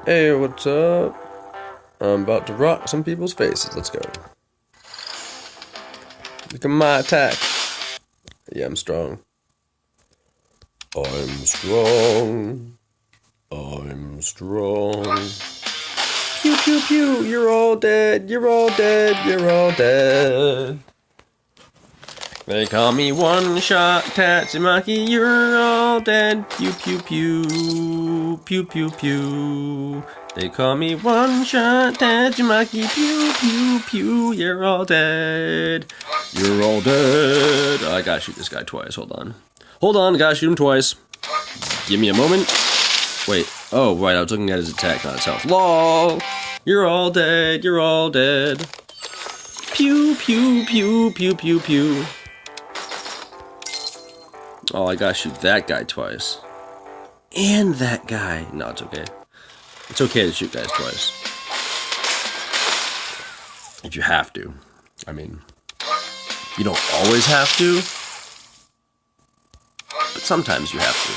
Hey, what's up? I'm about to rock some people's faces. Let's go. Look at my attack. Yeah, I'm strong. I'm strong. I'm strong. Pew, pew, pew. You're all dead. You're all dead. You're all dead. They call me one-shot Tatsumaki. You're all dead. Pew, pew, pew. Pew, pew, pew. They call me one-shot Tatsumaki. Pew, pew, pew. You're all dead. You're all dead. I gotta shoot this guy twice. Hold on. Hold on. Gotta shoot him twice. Give me a moment. Wait. Oh, right. I was looking at his attack, not his health. LOL. You're all dead. You're all dead. Pew, pew, pew, pew, pew, pew. Oh, I gotta shoot that guy twice. And that guy. No, it's okay. It's okay to shoot guys twice. If you have to. I mean, you don't always have to. But sometimes you have to.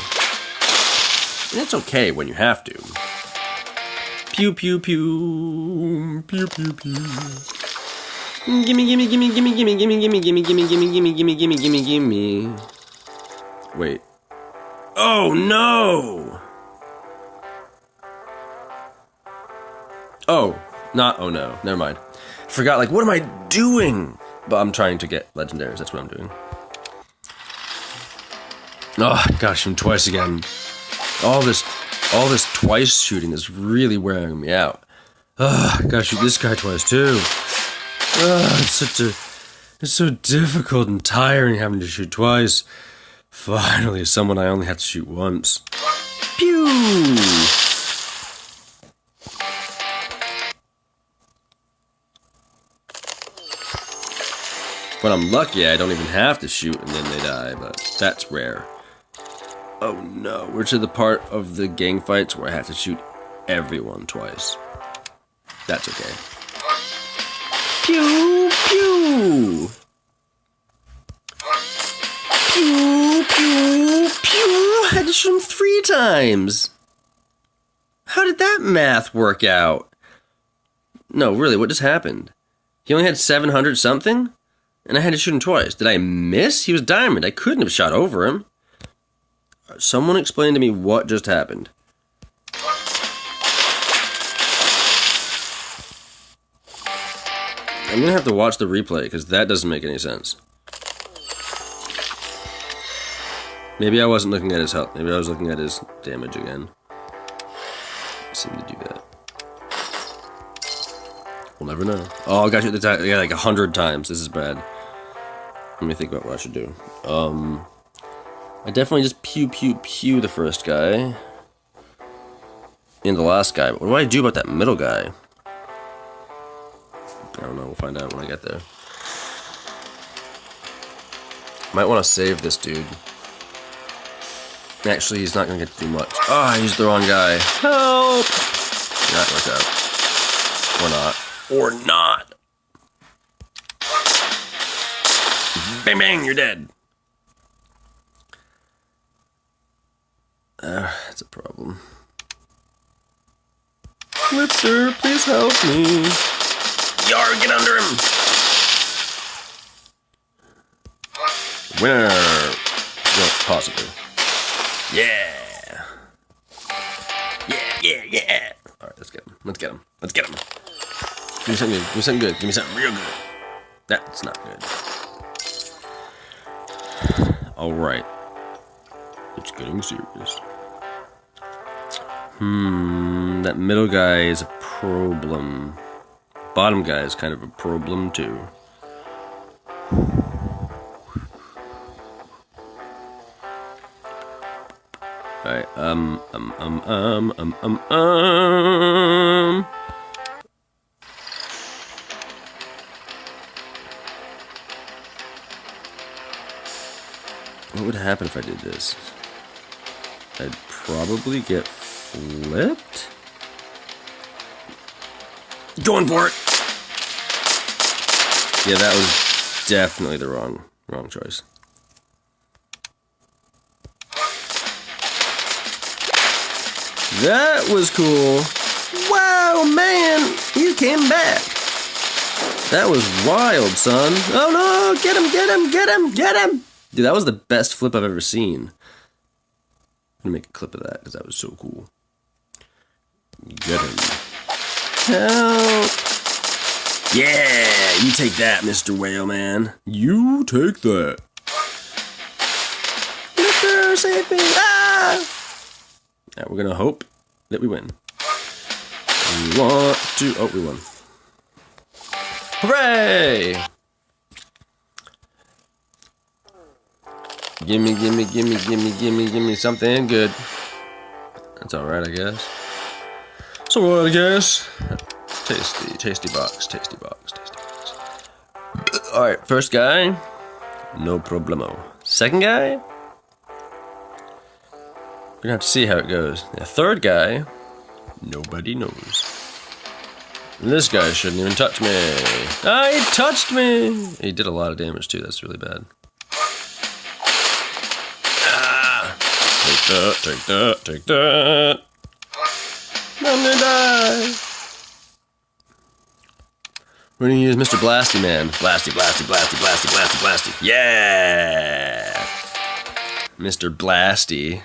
And it's okay when you have to. Pew, pew, pew. Pew, pew, pew. Gimme, gimme, gimme, gimme, gimme, gimme, gimme, gimme, gimme, gimme, gimme, gimme, gimme, gimme, gimme. Wait. Oh no! Oh, not oh no. Never mind. Forgot, like, what am I doing? But I'm trying to get legendaries. That's what I'm doing. Oh, gosh, I'm twice again. All this twice shooting is really wearing me out. Oh, I gotta shoot this guy twice too. It's so difficult and tiring having to shoot twice. Finally, someone I only have to shoot once. Pew! When I'm lucky, I don't even have to shoot and then they die, but that's rare. Oh no, we're to the part of the gang fights where I have to shoot everyone twice. That's okay. Pew! Pew! Pew, pew, pew. I had to shoot him 3 times. How did that math work out? No, really, what just happened? He only had 700 something? And I had to shoot him twice. Did I miss? He was diamond. I couldn't have shot over him. Someone explain to me what just happened. I'm gonna have to watch the replay, because that doesn't make any sense. Maybe I wasn't looking at his health. Maybe I was looking at his damage again. I seem to do that. We'll never know. Oh, I got you at the time. Yeah, like 100 times. This is bad. Let me think about what I should do. I definitely just pew pew pew the first guy. And the last guy. But what do I do about that middle guy? I don't know. We'll find out when I get there. Might want to save this dude. Actually, he's not going to get to do much. Oh, I used the wrong guy. Help! That worked out. Or not. Or not. Bang, bang, you're dead. That's a problem. Lifter, please help me. Yar, get under him. Winner. Well, possibly. Yeah. Yeah. Alright, let's get him. Let's get him. Give me something good. Give me something good. Give me something real good. That's not good. Alright. It's getting serious. That middle guy is a problem. Bottom guy is kind of a problem too. Alright, What would happen if I did this? I'd probably get flipped? Going for it! Yeah, that was definitely the wrong choice. That was cool. Wow, man! You came back! That was wild, son. Oh no! Get him, get him, get him, get him! Dude, that was the best flip I've ever seen. I'm gonna make a clip of that, because that was so cool. Get him. Help! Yeah! You take that, Mr. Whale Man. You take that. Lifter, save me! Ah! Alright, we're gonna hope that we win. We want to... Oh, we won. Hooray! Gimme, gimme, gimme, gimme, gimme, gimme something good. That's alright, I guess. It's alright, I guess. Tasty, tasty box, tasty box, tasty box. Alright, first guy. No problemo. Second guy. We're gonna have to see how it goes. The third guy. Nobody knows. And this guy shouldn't even touch me. Ah, he touched me! He did a lot of damage too, that's really bad. Ah! Take that, take that, take that! I'm gonna die! We're gonna use Mr. Blasty Man. Blasty, blasty, blasty, blasty, blasty, blasty. Yeah! Mr. Blasty.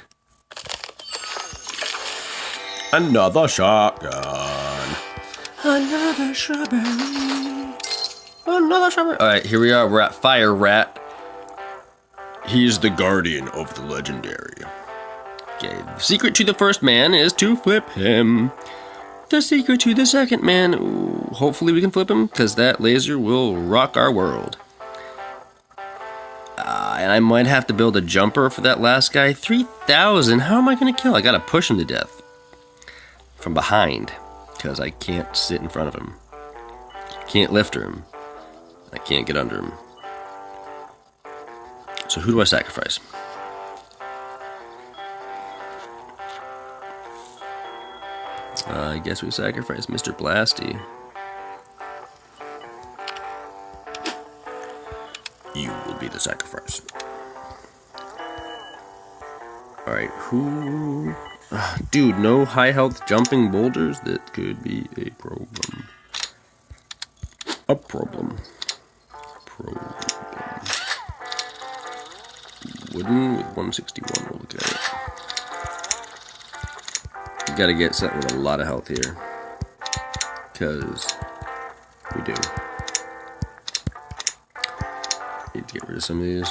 Another shotgun. Another strawberry. Another strawberry. Alright, here we are. We're at Fire Rat. He's the guardian of the legendary. Okay, the secret to the first man is to flip him. The secret to the second man. Ooh, hopefully we can flip him, because that laser will rock our world. And I might have to build a jumper for that last guy. 3,000? How am I going to kill? I got to push him to death. From behind, because I can't sit in front of him. Can't lift him. I can't get under him. So who do I sacrifice? I guess we sacrifice Mr. Blasty. You will be the sacrifice. Alright, who... dude, no high health jumping boulders? That could be a problem. A problem. Problem. Wooden with 161, we'll look at it. You gotta get something with a lot of health here. Because we do. Need to get rid of some of these.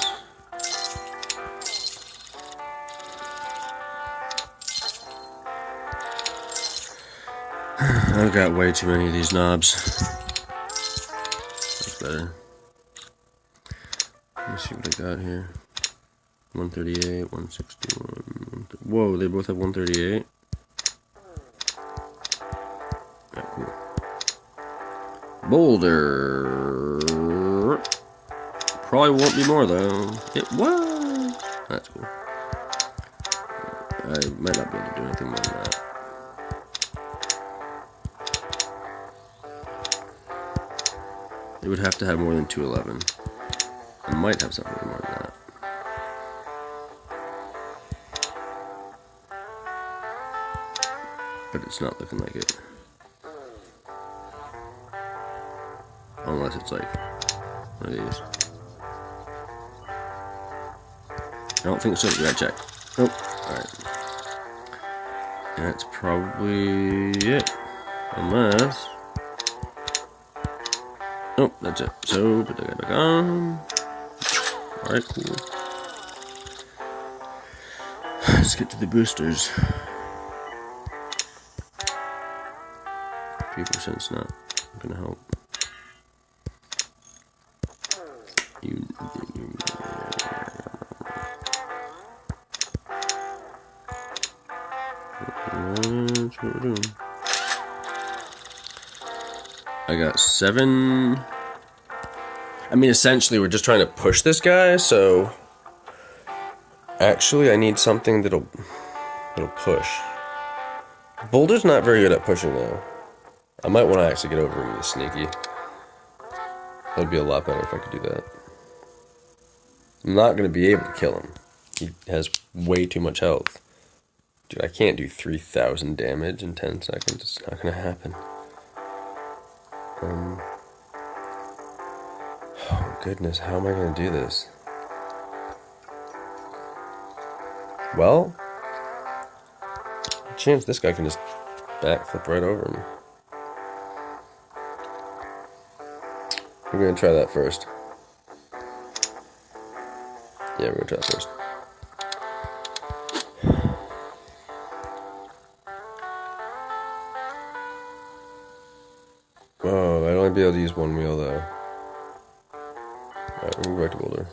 I've got way too many of these knobs. That's better. Let me see what I got here. 138, 161. Whoa, they both have 138. Yeah, cool. Boulder. Probably won't be more though. It was. That's cool. I might not be able to do anything more than that. It would have to have more than 211. I might have something more than that. But it's not looking like it. Unless it's like one of these. I don't think so. We gotta check. Nope. Alright. That's probably it. Unless... Oh, that's it. So, put that guy back on. Alright, cool. Let's get to the boosters. 3%'s not gonna help. That's what we're doing. I got 7. I mean, essentially, we're just trying to push this guy, so... Actually, I need something that'll push. Boulder's not very good at pushing, though. I might want to actually get over him with sneaky. That'd be a lot better if I could do that. I'm not going to be able to kill him. He has way too much health. Dude, I can't do 3,000 damage in 10 seconds. It's not gonna happen. Oh goodness, how am I gonna do this? Well, chance this guy can just backflip right over him. We're gonna try that first. Yeah, we're gonna try that first. Oh, I'd only be able to use one wheel though. Alright, we'll go back to Boulder.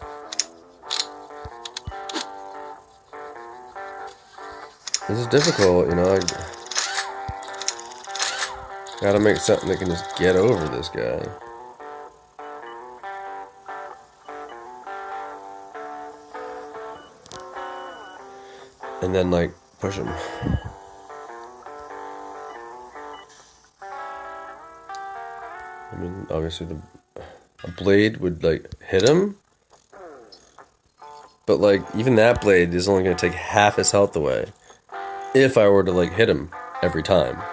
This is difficult, you know. I gotta make something that can just get over this guy. And then, like, push him. I mean, obviously a blade would, like, hit him. But, like, even that blade is only gonna take half his health away. If I were to, like, hit him every time.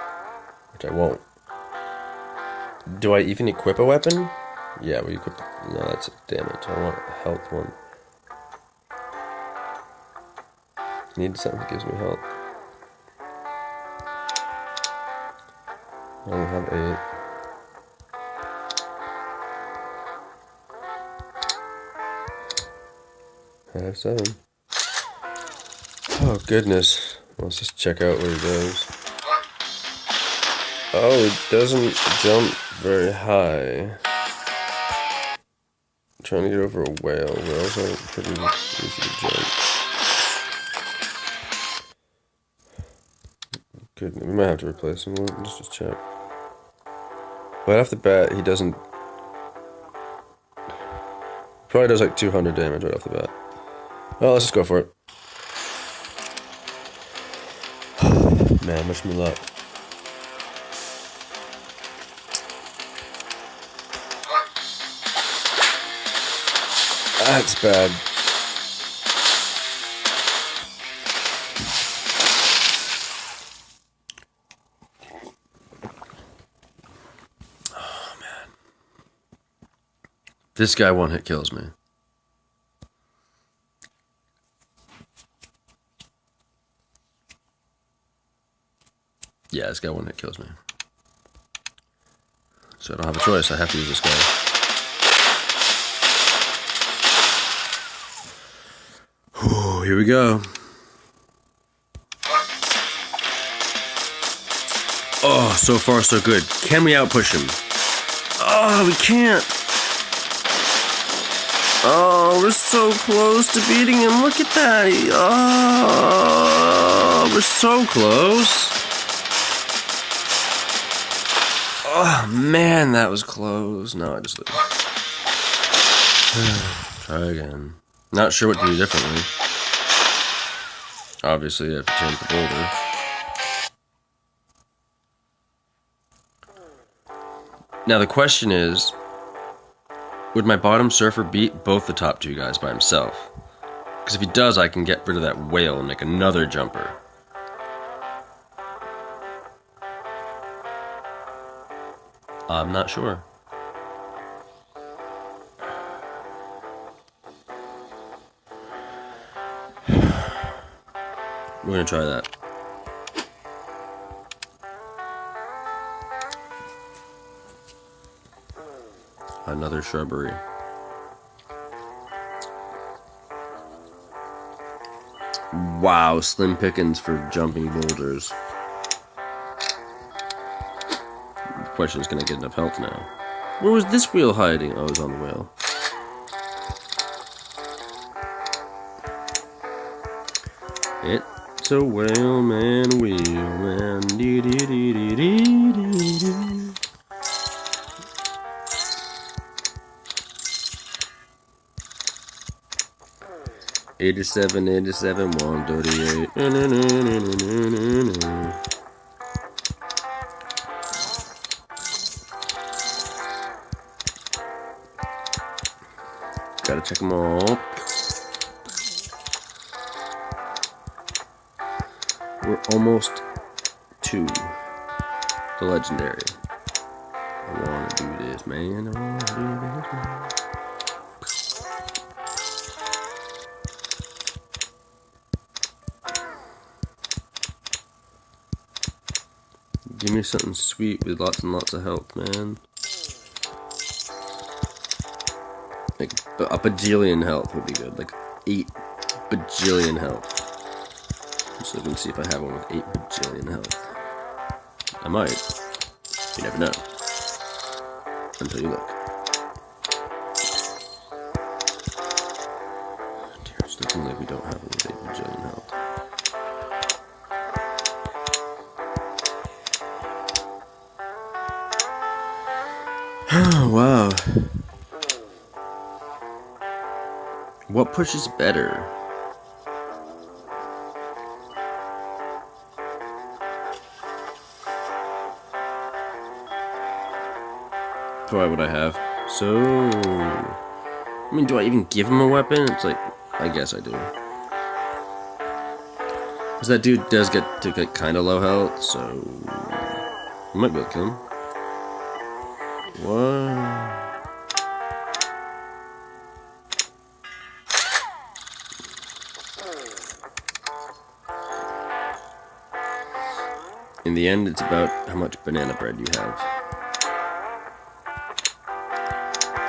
Which I won't. Do I even equip a weapon? Yeah, we equip... No, that's damage. I want a health one. I need something that gives me health. I don't have 8. I have 7. Oh, goodness. Let's just check out where he goes. Oh, he doesn't jump very high. I'm trying to get over a whale. Whales are pretty easy to jump. Good. We might have to replace him. Let's just check. But off the bat, he doesn't... Probably does like 200 damage right off the bat. Oh, let's just go for it. Man, wish me luck. That's bad. Oh, man. This guy one hit kills me. Yeah, this guy one hit kills me. So I don't have a choice. I have to use this guy. Ooh, here we go. Oh, so far so good. Can we outpush him? Oh, we can't. Oh, we're so close to beating him. Look at that. Oh, we're so close. Oh, man, that was close. No, I just lose. Try again. Not sure what to do differently. Obviously, I have to change the boulder. Now, the question is, would my bottom surfer beat both the top 2 guys by himself? Because if he does, I can get rid of that whale and make another jumper. I'm not sure. We're gonna try that. Another shrubbery. Wow, slim pickings for jumping boulders. The question is, can I get enough health now? Where was this wheel hiding? Oh, it was on the wheel. It's a whale man, wheel man. Dee dee dee dee dee dee dee. $87, $87, $138. Gotta check them all. We're almost to the legendary. I wanna do this, man. I wanna do this, man. Give me something sweet with lots and lots of health, man. Like a bajillion health would be good. Like 8 bajillion health. So we can see if I have one with 8 bajillion health. I might. You never know. Until you look. Dear, it's looking like we don't have one with 8 bajillion health. Oh, wow. What pushes better? What would I have? So, I mean, do I even give him a weapon? It's like, I guess I do. Because that dude does get to get kind of low health, so I might be able to kill him. What? In the end, it's about how much banana bread you have.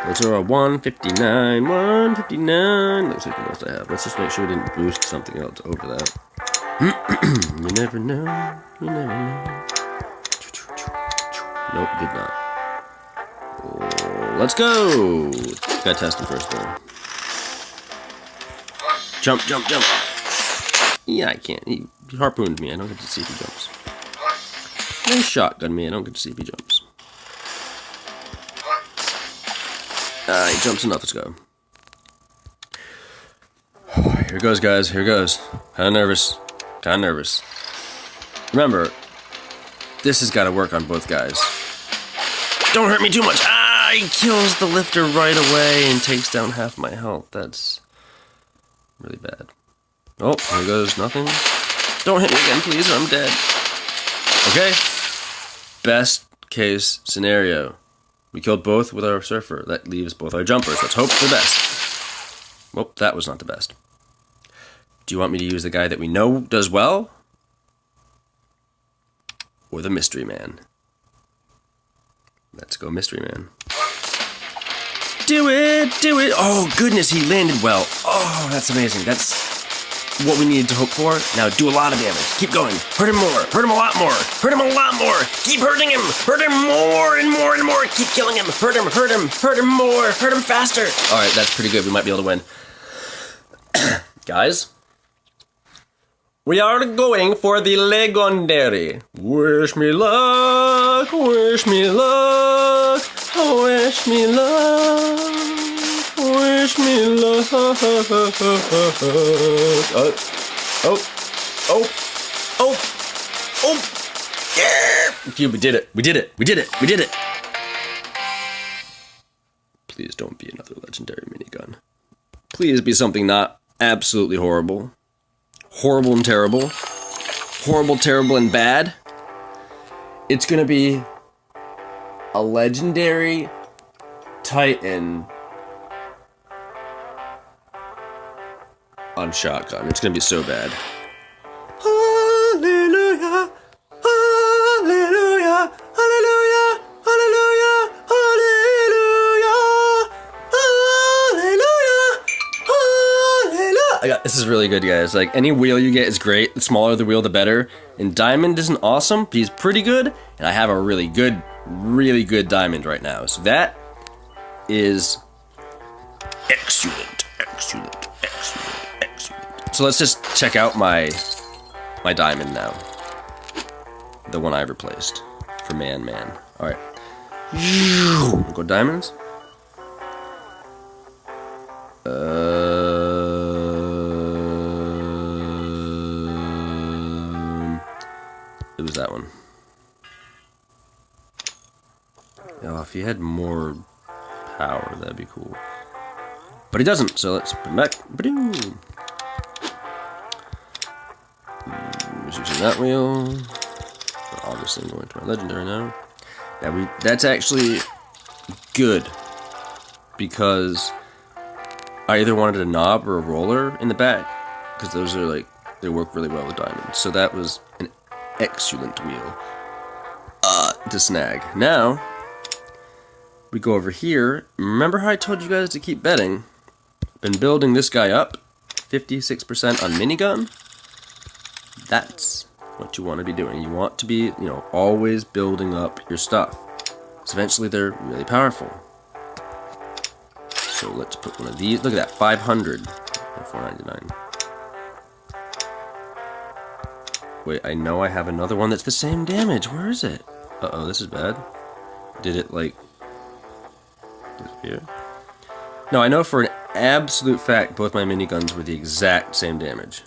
Those are 159, 159. Looks like the most I have. Let's just make sure we didn't boost something else over that. You never know. You never know. Nope, did not. Oh, let's go. Gotta test him first, though. Jump, jump, jump. Yeah, I can't. He harpooned me. I don't get to see if he jumps. He shotgun me. I don't get to see if he jumps. He jumps enough. Let's go. Here goes, guys. Here goes. Kinda nervous. Kinda nervous. Remember, this has got to work on both guys. Don't hurt me too much. Ah, he kills the lifter right away and takes down half my health. That's really bad. Oh, here goes nothing. Don't hit me again, please, or I'm dead. Okay. Best case scenario. We killed both with our surfer. That leaves both our jumpers. Let's hope for the best. Well, that was not the best. Do you want me to use the guy that we know does well? Or the mystery man? Let's go mystery man. Do it! Do it! Oh, goodness, he landed well. Oh, that's amazing. That's what we needed to hope for. Now do a lot of damage. Keep going. Hurt him more. Hurt him a lot more. Hurt him a lot more. Keep hurting him. Hurt him more and more and more. Keep killing him. Hurt him. Hurt him. Hurt him more. Hurt him faster. Alright, that's pretty good. We might be able to win. Guys, we are going for the legendary. Wish me luck. Wish me luck. Wish me luck. Wish me luck. Oh. Yeah! We did it. We did it. We did it. We did it. Please don't be another legendary minigun. Please be something not absolutely horrible. Horrible and terrible. Horrible, terrible, and bad. It's gonna be a legendary Titan on shotgun. It's gonna be so bad. Hallelujah, hallelujah, hallelujah, hallelujah, hallelujah, hallelujah. This is really good, guys. Like, any wheel you get is great. The smaller the wheel, the better. And Diamond isn't awesome, but he's pretty good. And I have a really good Diamond right now. So that is excellent, excellent, excellent. So let's just check out my diamond now. The one I replaced for man. Alright. Go diamonds. It was that one. Oh, if he had more power, that'd be cool. But he doesn't, so let's put him back. that wheel. Obviously, I'm going to my legendary now. That's actually good because I either wanted a knob or a roller in the back because those are like, they work really well with diamonds. So that was an excellent wheel to snag. Now we go over here. Remember how I told you guys to keep betting? Been building this guy up, 56% on minigun. That's what you want to be doing. You want to be, always building up your stuff. So eventually they're really powerful. So let's put one of these. Look at that, 500 or 499. Wait, I know I have another one that's the same damage. Where is it? Uh-oh, this is bad. Did it, like, disappear? No, I know for an absolute fact both my miniguns were the exact same damage.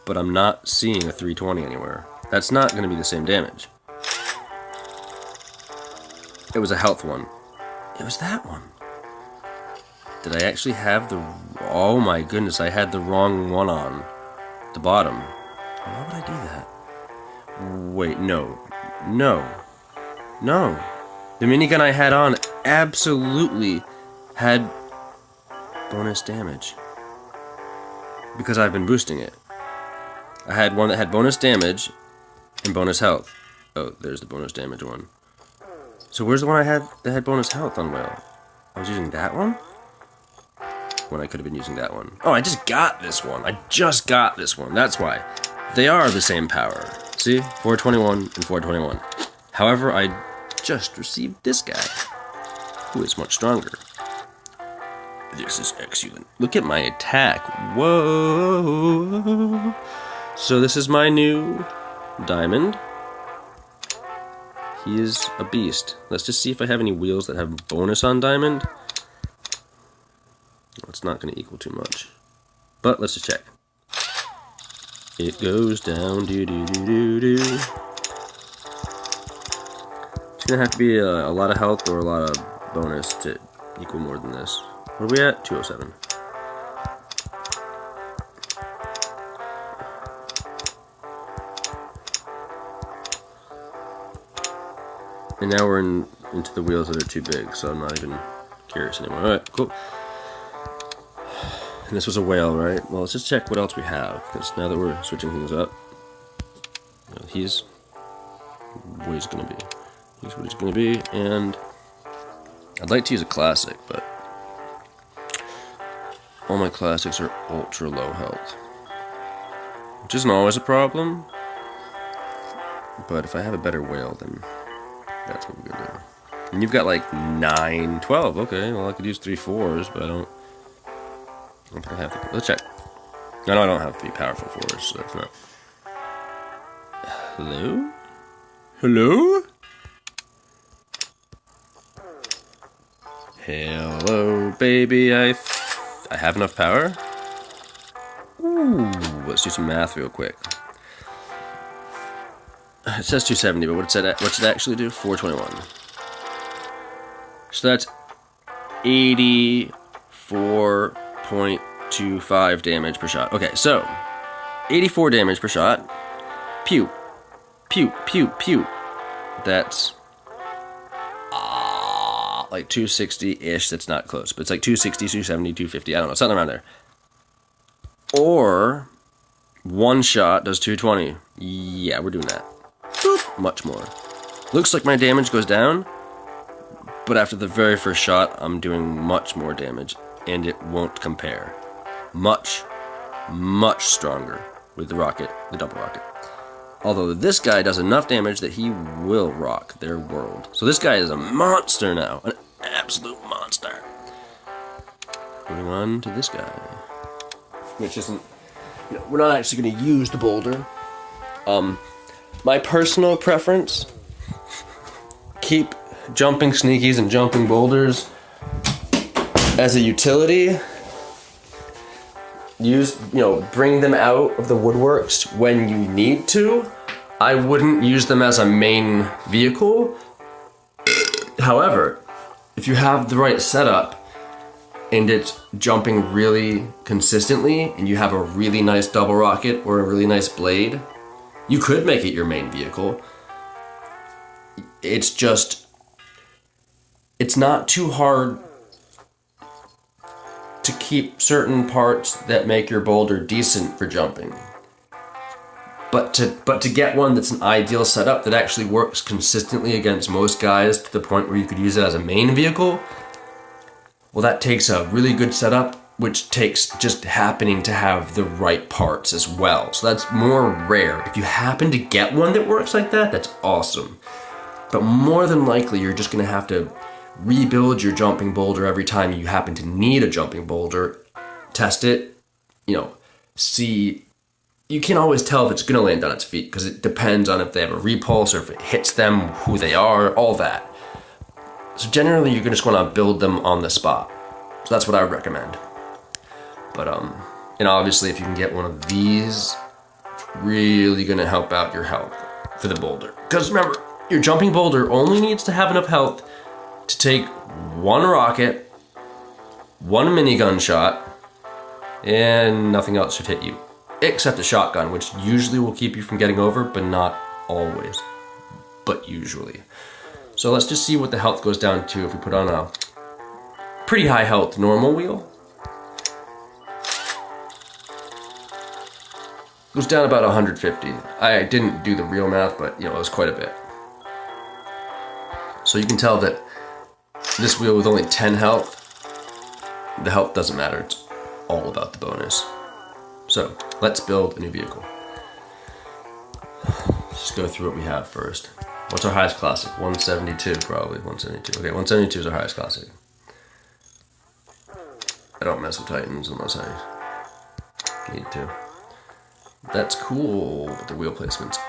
But I'm not seeing a 320 anywhere. That's not going to be the same damage. It was a health one. It was that one. Did I actually have the... Oh my goodness, I had the wrong one on the bottom. Why would I do that? Wait, no. No. No. The minigun I had on absolutely had bonus damage. Because I've been boosting it. I had one that had bonus damage and bonus health. Oh, there's the bonus damage one. So where's the one I had that had bonus health on whale? I was using that one? When I could have been using that one. Oh, I just got this one. I just got this one. That's why. They are the same power. See? 421 and 421. However, I just received this guy, who is much stronger. This is excellent. Look at my attack. Whoa. So this is my new diamond. He is a beast. Let's just see if I have any wheels that have bonus on diamond. It's not going to equal too much. But let's just check. It goes down, do-do-do-do-do. It's going to have to be a lot of health or a lot of bonus to equal more than this. What are we at? 207. And now we're into the wheels that are too big, so I'm not even curious anymore. Alright, cool. And this was a whale, right? Well, let's just check what else we have, because now that we're switching things up, he's what he's going to be. He's what he's going to be, and I'd like to use a classic, but all my classics are ultra low health, which isn't always a problem, but if I have a better whale, then that's what we're going to do. And you've got like 9, 12, okay, well I could use 3 4s, but I don't think I have the... Let's check. No, I don't have 3 powerful 4s, so that's not... Hello? Hello? Hello, baby, I have enough power? Ooh, let's do some math real quick. It says 270, but what's it actually do? 421. So that's 84.25 damage per shot. Okay, so 84 damage per shot. Pew. Pew, pew, pew. That's like 260-ish. That's not close, but it's like 260, 270, 250. I don't know, something around there. Or one shot does 220. Yeah, we're doing that. Boop. Much more. Looks like my damage goes down, but after the very first shot, I'm doing much more damage, and it won't compare. Much, much stronger with the rocket, the double rocket. Although this guy does enough damage that he will rock their world. So this guy is a monster now, an absolute monster. Moving on to this guy, which isn't, we're not actually going to use the boulder. My personal preference, keep jumping sneakies and jumping boulders as a utility. Use, bring them out of the woodworks when you need to. I wouldn't use them as a main vehicle. However, if you have the right setup, and it's jumping really consistently, and you have a really nice double rocket or a really nice blade, you could make it your main vehicle. It's just, it's not too hard to keep certain parts that make your boulder decent for jumping. But to get one that's an ideal setup that actually works consistently against most guys to the point where you could use it as a main vehicle, well, that takes a really good setup, which takes just happening to have the right parts as well. So that's more rare. If you happen to get one that works like that, that's awesome. But more than likely, you're just going to have to rebuild your jumping boulder every time you happen to need a jumping boulder. Test it, see. You can't always tell if it's going to land on its feet because it depends on if they have a repulse or if it hits them, who they are, all that. So generally, you're just going to build them on the spot. So that's what I would recommend. But and obviously, if you can get one of these, it's really going to help out your health for the boulder. Because remember, your jumping boulder only needs to have enough health to take one rocket, one minigun shot, and nothing else should hit you. Except a shotgun, which usually will keep you from getting over, but not always. But usually. So let's just see what the health goes down to if we put on a pretty high health normal wheel. Goes down about 150. I didn't do the real math, but it was quite a bit. So you can tell that this wheel with only 10 health, the health doesn't matter. It's all about the bonus. So let's build a new vehicle. Let's go through what we have first. What's our highest classic? 172, probably. 172. Okay, 172 is our highest classic. I don't mess with Titans unless I need to. That's cool, but the wheel placement's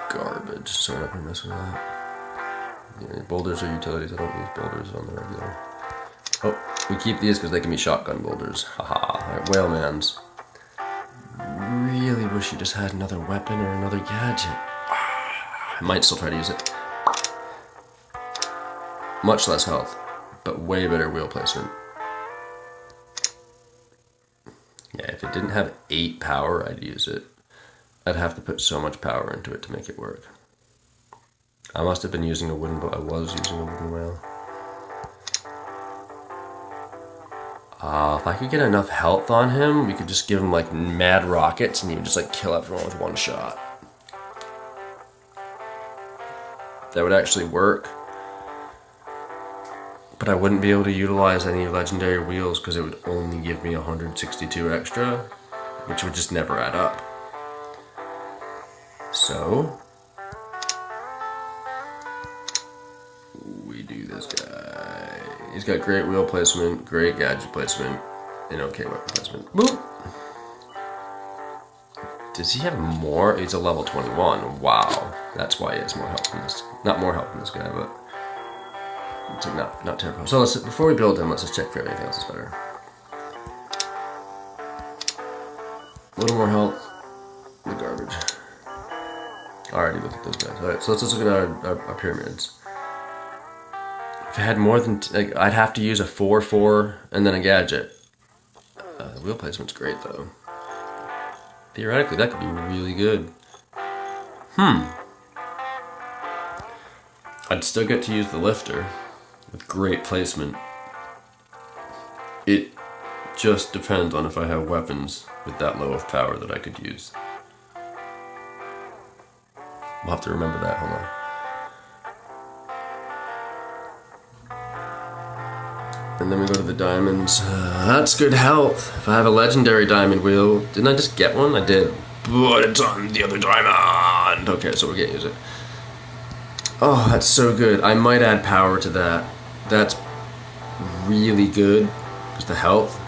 garbage, so we're not gonna mess with that. Yeah, boulders are utilities. I don't use boulders on the regular. Oh, we keep these because they can be shotgun boulders. Haha. Alright, Whalemans. Really wish you just had another weapon or another gadget. I might still try to use it. Much less health, but way better wheel placement. Yeah, if it didn't have 8 power, I'd use it. I'd have to put so much power into it to make it work. I must have been using a wooden boat. I was using a wooden whale. If I could get enough health on him, we could just give him like mad rockets and he would just like kill everyone with one shot. That would actually work. But I wouldn't be able to utilize any legendary wheels because it would only give me 162 extra, which would just never add up. So, we do this guy. He's got great wheel placement, great gadget placement, and okay weapon placement. Boop! Does he have more? He's a level 21. Wow. That's why he has more health than this. Not more health than this guy, but it's like not terrible. So before we build him, let's just check for anything else is better. A little more health. The garbage. Alrighty, look at those guys. Alright, so let's just look at our pyramids. If I had more than, I'd have to use a 4-4 and then a gadget. The wheel placement's great though. Theoretically, that could be really good. I'd still get to use the lifter with great placement. It just depends on if I have weapons with that low of power that I could use. We'll have to remember that, hold on. And then we go to the diamonds. That's good health. If I have a legendary diamond wheel, didn't I just get one? I did. But it's on the other diamond. Okay, so we're gonna use it. Oh, that's so good. I might add power to that. That's really good. Just the health.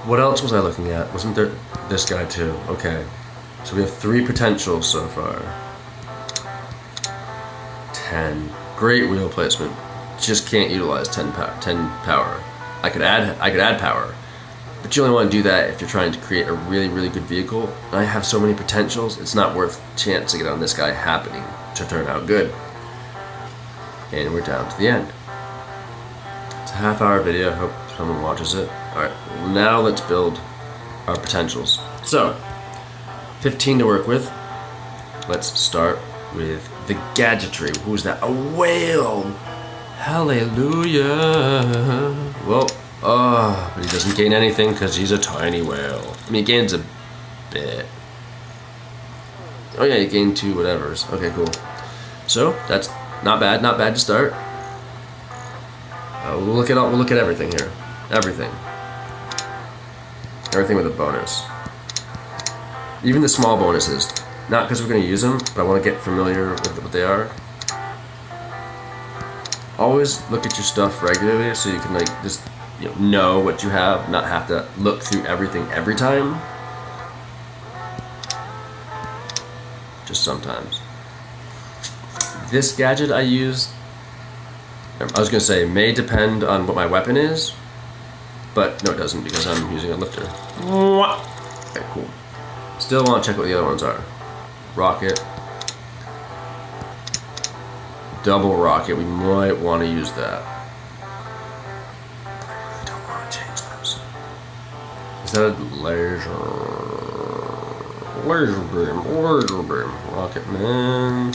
What else was I looking at? Wasn't there this guy too? Okay. So we have 3 potentials so far. 10. Great wheel placement. Just can't utilize 10 power. I could add power, But you only want to do that if you're trying to create a really, really good vehicle. I have so many potentials, it's not worth chancing it on this guy happening to turn out good. And we're down to the end. It's a half-hour video, I hope someone watches it. Alright, now let's build our potentials. So, 15 to work with. Let's start with the gadgetry. Who's that? A whale! Hallelujah! Well, but he doesn't gain anything because he's a tiny whale. I mean, he gains a bit. Oh yeah, he gained 2 whatevers. Okay, cool. So, that's not bad to start. We'll look at everything here. Everything with a bonus. Even the small bonuses. Not because we're going to use them, but I want to get familiar with what they are. Always look at your stuff regularly so you can like just know what you have, not have to look through everything every time. Just sometimes. This gadget I use, I was going to say, may depend on what my weapon is, but no, it doesn't because I'm using a lifter. Okay, cool. Still want to check what the other ones are. Rocket. Double rocket, we might want to use that. I really don't want to change those. Is that a laser? Laser beam. Rocket man.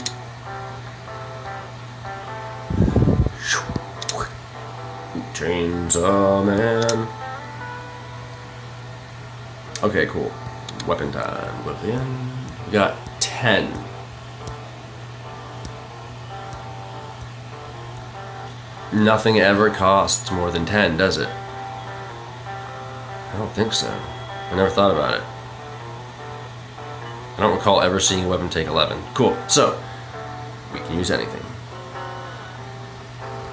Chainsaw man. Okay, cool. Weapon time. Within. We got 10. Nothing ever costs more than 10, does it? I don't think so. I never thought about it. I don't recall ever seeing a weapon take 11. Cool. So, we can use anything.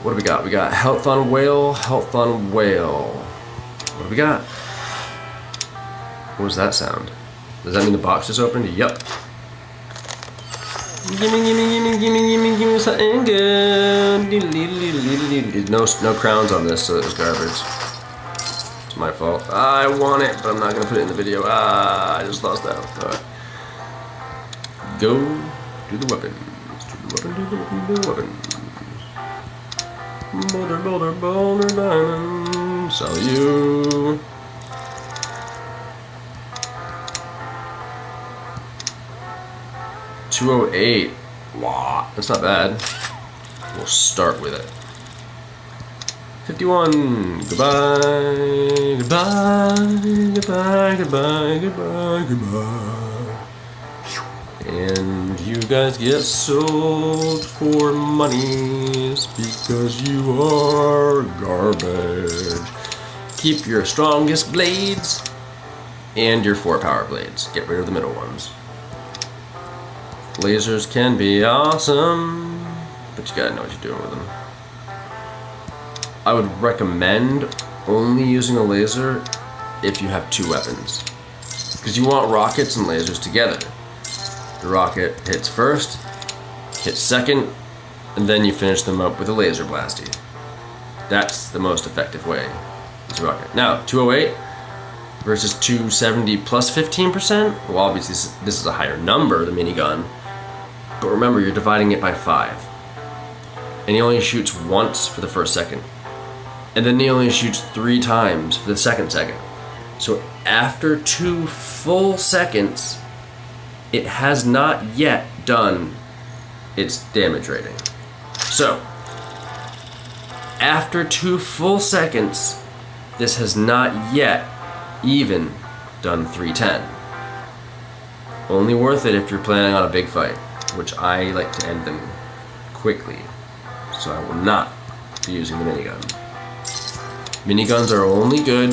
What do we got? We got health on whale, health on whale. What do we got? What was that sound? Does that mean the box just opened? Yup. Gimme something good. No crowns on this, so it was garbage. It's my fault. I want it, but I'm not gonna put it in the video. I just lost out. Alright. Go do the weapons. Do the weapons. Boulder, diamond. Sell you. $208. Wow, that's not bad. We'll start with it. 51. Goodbye. And you guys get sold for monies because you are garbage. Keep your strongest blades and your 4 power blades. Get rid of the middle ones. Lasers can be awesome, but you gotta know what you're doing with them. I would recommend only using a laser if you have 2 weapons, because you want rockets and lasers together. The rocket hits first, hits second, and then you finish them up with a laser blasty. That's the most effective way to use a rocket. Now, 208 versus 270 plus 15%. Well, obviously this is a higher number, the minigun. But remember, you're dividing it by 5. And he only shoots once for the first second. And then he only shoots 3 times for the second. So after 2 full seconds, it has not yet done its damage rating. So, after 2 full seconds, this has not yet even done 310. Only worth it if you're planning on a big fight, which I like to end them quickly, so I will not be using the minigun. Miniguns are only good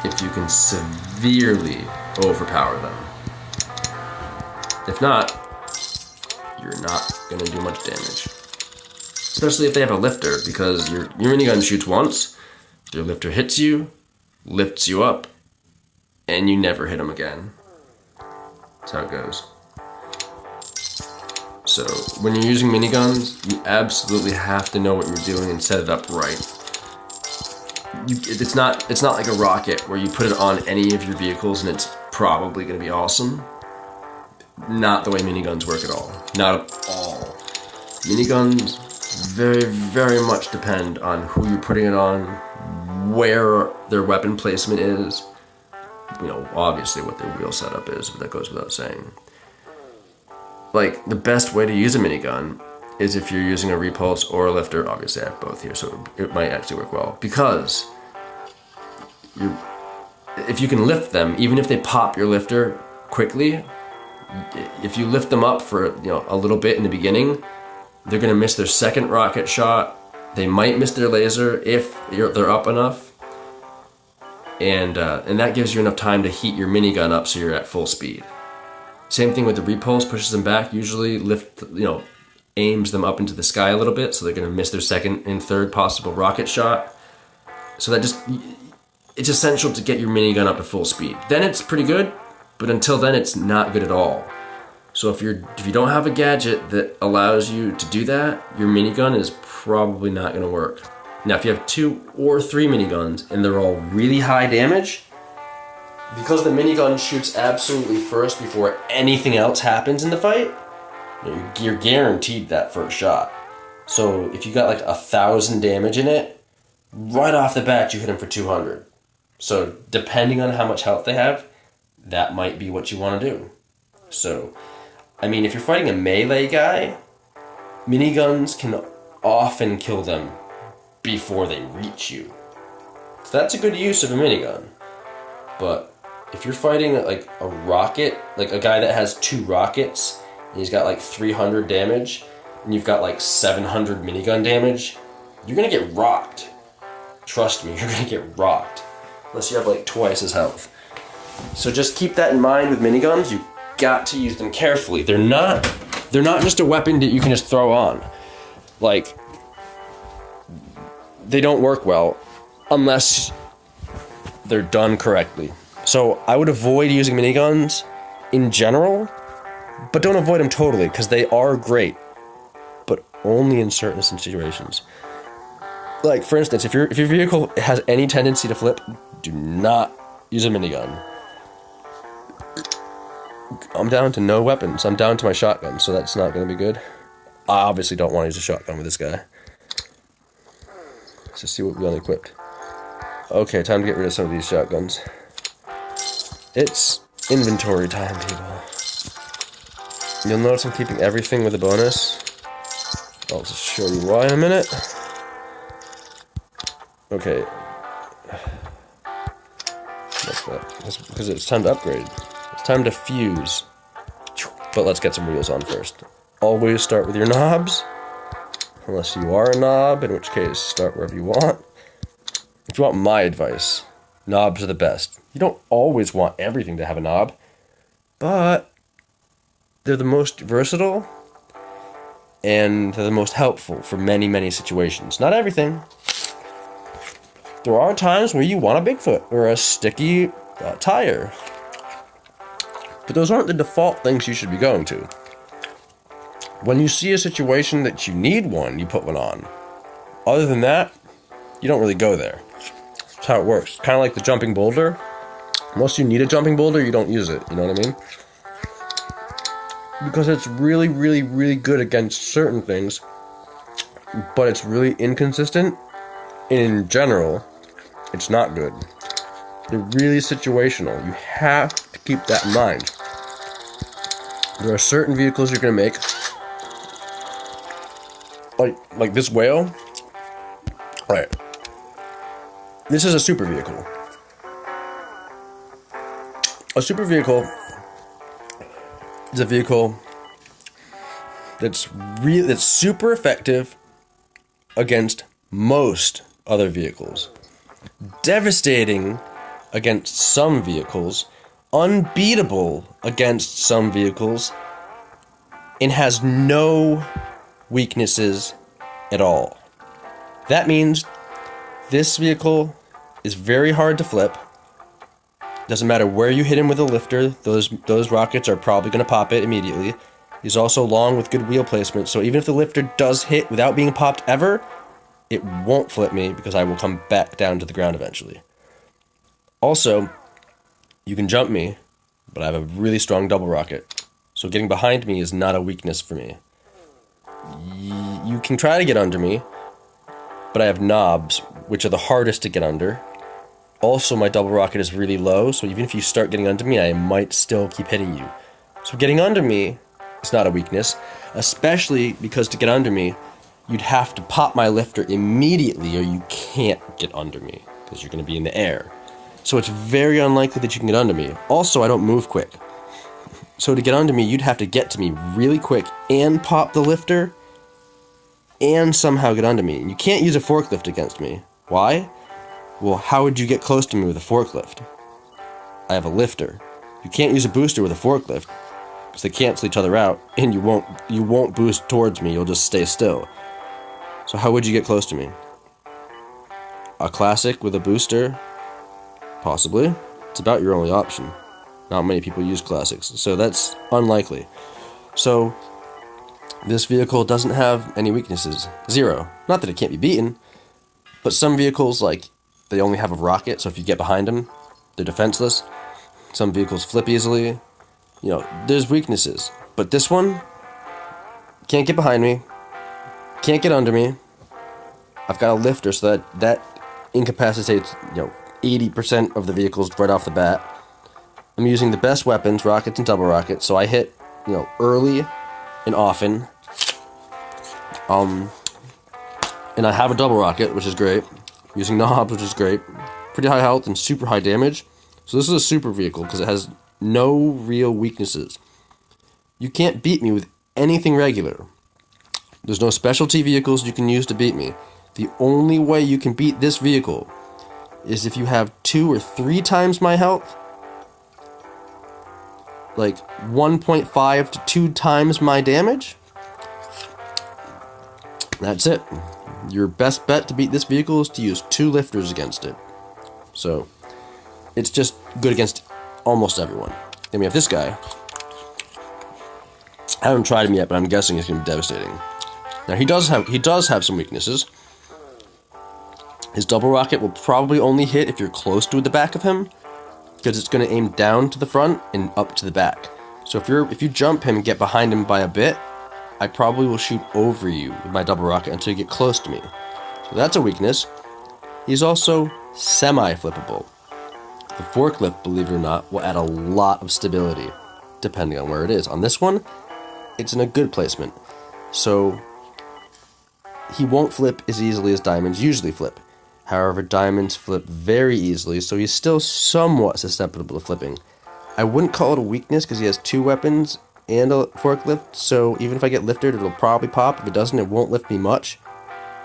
if you can severely overpower them. If not, you're not going to do much damage. Especially if they have a lifter, because your minigun shoots once, your lifter hits you, lifts you up, and you never hit them again. That's how it goes. So, when you're using miniguns, you absolutely have to know what you're doing and set it up right. it's not like a rocket where you put it on any of your vehicles and it's probably going to be awesome. Not the way miniguns work at all. Not at all. Miniguns very, very much depend on who you're putting it on, where their weapon placement is, you know, obviously what their wheel setup is, but that goes without saying. Like, the best way to use a minigun is if you're using a repulse or a lifter. Obviously I have both here, so it might actually work well, because if you can lift them, even if they pop your lifter quickly, if you lift them up for, you know, a little bit in the beginning, they're going to miss their second rocket shot. They might miss their laser if they're up enough, and that gives you enough time to heat your minigun up so you're at full speed. Same thing with the repulse, pushes them back, usually aims them up into the sky a little bit, so they're going to miss their second and third possible rocket shot. So it's essential to get your minigun up to full speed. Then it's pretty good, but until then it's not good at all. So if you don't have a gadget that allows you to do that, your minigun is probably not going to work. Now if you have 2 or 3 miniguns and they're all really high damage, because the minigun shoots absolutely first before anything else happens in the fight, you're guaranteed that first shot. So if you got like 1,000 damage in it, right off the bat you hit them for 200. So depending on how much health they have, that might be what you want to do. So, I mean, if you're fighting a melee guy, miniguns can often kill them before they reach you. So that's a good use of a minigun. But if you're fighting like a rocket, like a guy that has 2 rockets, and he's got like 300 damage, and you've got like 700 minigun damage, you're gonna get rocked. Trust me, you're gonna get rocked. Unless you have like twice his health. So just keep that in mind with miniguns. You got to use them carefully. They're not just a weapon that you can just throw on. Like, they don't work well unless they're done correctly. So I would avoid using miniguns in general, but don't avoid them totally, because they are great, but only in certain situations. Like, for instance, if your vehicle has any tendency to flip, do not use a minigun. I'm down to no weapons. I'm down to my shotgun, so that's not going to be good. I obviously don't want to use a shotgun with this guy. Let's just see what we unequipped. Okay, time to get rid of some of these shotguns. It's inventory time, people. You'll notice I'm keeping everything with a bonus. I'll just show you why in a minute. Okay. Like that. That's because it's time to upgrade. It's time to fuse. But let's get some wheels on first. Always start with your knobs. Unless you are a knob, in which case start wherever you want. If you want my advice, knobs are the best. You don't always want everything to have a knob, but they're the most versatile and they're the most helpful for many, many situations. Not everything. There are times where you want a Bigfoot or a sticky tire, but those aren't the default things you should be going to. When you see a situation that you need one, you put one on. Other than that, you don't really go there. That's how it works. Kind of like the jumping boulder. Unless you need a jumping boulder, you don't use it. You know what I mean? Because it's really, really, really good against certain things, but it's really inconsistent. In general, it's not good. They're really situational. You have to keep that in mind. There are certain vehicles you're going to make, like this whale. Alright. This is a super vehicle. A super vehicle is a vehicle that's super effective against most other vehicles. Devastating against some vehicles, unbeatable against some vehicles, and has no weaknesses at all. That means this vehicle is very hard to flip. Doesn't matter where you hit him with a lifter, those rockets are probably going to pop it immediately. He's also long with good wheel placement, so even if the lifter does hit without being popped ever, it won't flip me because I will come back down to the ground eventually. Also, you can jump me, but I have a really strong double rocket. So getting behind me is not a weakness for me. You can try to get under me, but I have knobs, which are the hardest to get under. Also, my double rocket is really low, so even if you start getting under me, I might still keep hitting you. So getting under me is not a weakness, especially because to get under me, you'd have to pop my lifter immediately or you can't get under me, because you're going to be in the air. So it's very unlikely that you can get under me. Also, I don't move quick. So to get under me, you'd have to get to me really quick and pop the lifter and somehow get under me. You can't use a forklift against me. Why? Well, how would you get close to me with a forklift? I have a lifter. You can't use a booster with a forklift because they cancel each other out, and you won't boost towards me. You'll just stay still. So how would you get close to me? A classic with a booster? Possibly. It's about your only option. Not many people use classics, so that's unlikely. So this vehicle doesn't have any weaknesses. Zero. Not that it can't be beaten, but some vehicles, like, they only have a rocket, so if you get behind them, they're defenseless. Some vehicles flip easily. You know, there's weaknesses. But this one can't get behind me, can't get under me. I've got a lifter, so that incapacitates, 80% of the vehicles right off the bat. I'm using the best weapons, rockets and double rockets, so I hit, early and often. And I have a double rocket, which is great. Using knobs, which is great. Pretty high health and super high damage. So this is a super vehicle because it has no real weaknesses. You can't beat me with anything regular. There's no specialty vehicles you can use to beat me. The only way you can beat this vehicle is if you have 2 or 3 times my health, like 1.5 to 2 times my damage. That's it. Your best bet to beat this vehicle is to use 2 lifters against it. So, it's just good against almost everyone. Then we have this guy. I haven't tried him yet, but I'm guessing he's going to be devastating. Now, he does have some weaknesses. His double rocket will probably only hit if you're close to the back of him, because it's going to aim down to the front and up to the back. So if you jump him and get behind him by a bit, I probably will shoot over you with my double rocket until you get close to me. So that's a weakness. He's also semi-flippable. The forklift, believe it or not, will add a lot of stability, depending on where it is. On this one, it's in a good placement. So he won't flip as easily as diamonds usually flip. However, diamonds flip very easily, so he's still somewhat susceptible to flipping. I wouldn't call it a weakness because he has 2 weapons and a forklift, so even if I get lifted, it'll probably pop. If it doesn't, it won't lift me much,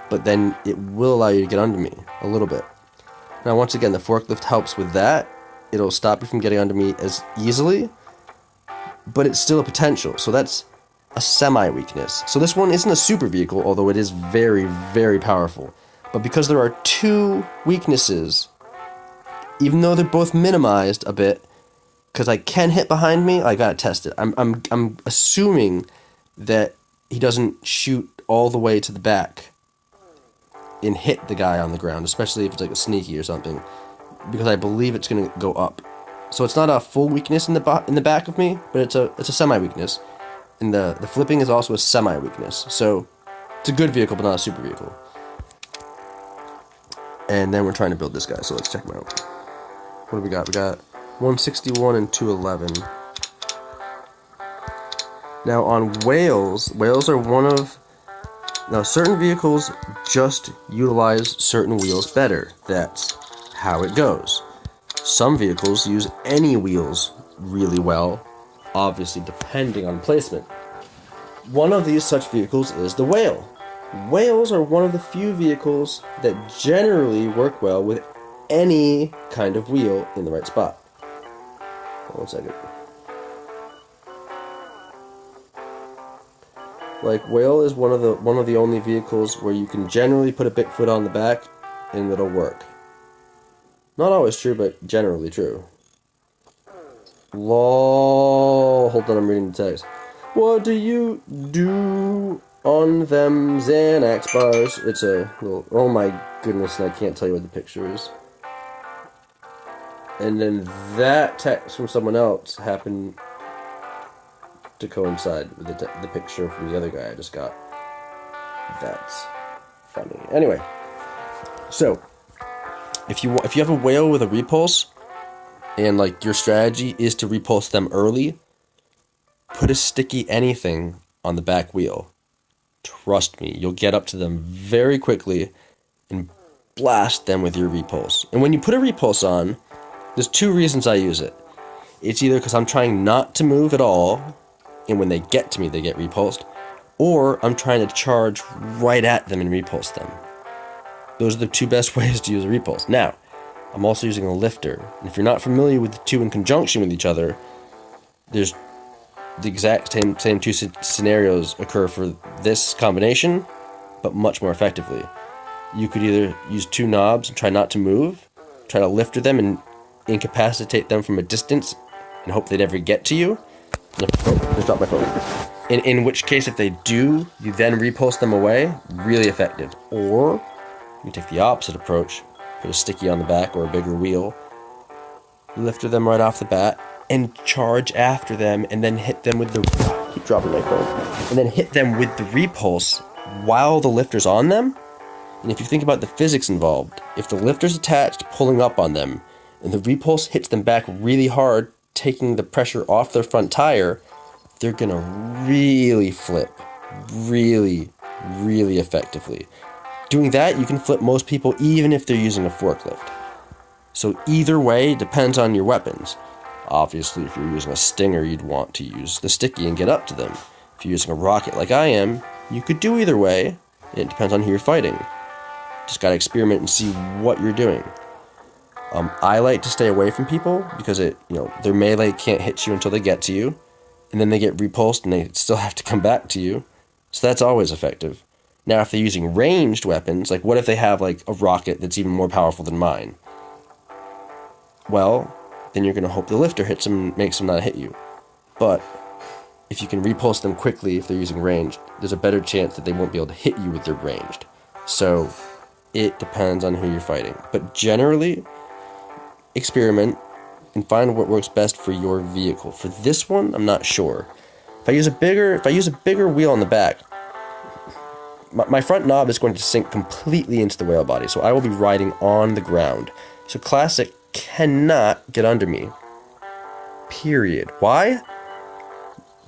but then it will allow you to get under me a little bit. Now, once again, the forklift helps with that. It'll stop you from getting under me as easily, but it's still a potential, so that's a semi-weakness. So this one isn't a super vehicle, although it is very, very powerful. But because there are 2 weaknesses, even though they're both minimized a bit, because I can hit behind me, I gotta test it. I'm assuming that he doesn't shoot all the way to the back and hit the guy on the ground, especially if it's like a sneaky or something, because I believe it's gonna go up. So it's not a full weakness in the back of me, but it's a semi-weakness, and the flipping is also a semi-weakness. So it's a good vehicle, but not a super vehicle. And then we're trying to build this guy, so let's check him out. What do we got? We got 161 and 211. Now on whales are one of... Now certain vehicles just utilize certain wheels better. That's how it goes. Some vehicles use any wheels really well, obviously depending on placement. One of these such vehicles is the whale. Whales are one of the few vehicles that generally work well with any kind of wheel in the right spot. Hold on 1 second. Like, whale is one of the only vehicles where you can generally put a Bigfoot on the back and it'll work. Not always true, but generally true. LOL. Hold on, I'm reading the text. What do you do? on them Xanax bars. It's a little, oh my goodness, and I can't tell you what the picture is. And then that text from someone else happened to coincide with the picture from the other guy I just got. That's funny. Anyway, so if you have a whale with a repulse, and like your strategy is to repulse them early, put a sticky anything on the back wheel. Trust me, you'll get up to them very quickly and blast them with your repulse. And when you put a repulse on, there's two reasons I use it. It's either because I'm trying not to move at all, and when they get to me, they get repulsed, or I'm trying to charge right at them and repulse them. Those are the two best ways to use a repulse. Now, I'm also using a lifter. And if you're not familiar with the two in conjunction with each other, there's the exact same two scenarios occur for this combination, but much more effectively. You could either use two knobs and try not to move, try to lifter them and incapacitate them from a distance and hope they never get to you. Oh, just dropped my phone. In which case, if they do, you then repulse them away. Really effective. Or you take the opposite approach, put a sticky on the back or a bigger wheel, lifter them right off the bat, and charge after them, and then hit them with the... Keep dropping my phone. And then hit them with the repulse while the lifter's on them. And if you think about the physics involved, if the lifter's attached, pulling up on them, and the repulse hits them back really hard, taking the pressure off their front tire, they're gonna really flip. Really, really effectively. Doing that, you can flip most people even if they're using a forklift. So either way, depends on your weapons. Obviously, if you're using a stinger, you'd want to use the sticky and get up to them. If you're using a rocket like I am, you could do either way. It depends on who you're fighting. Just gotta experiment and see what you're doing. I like to stay away from people because their melee can't hit you until they get to you, and then they get repulsed and they still have to come back to you. So that's always effective. Now, if they're using ranged weapons, like what if they have like a rocket that's even more powerful than mine? Well, then you're gonna hope the lifter hits them, makes them not hit you. But if you can repulse them quickly, if they're using ranged, there's a better chance that they won't be able to hit you with their ranged. So it depends on who you're fighting. But generally, experiment and find what works best for your vehicle. For this one, I'm not sure. If I use a bigger wheel on the back, my front knob is going to sink completely into the whale body, so I will be riding on the ground. So Classic cannot get under me. Period. Why?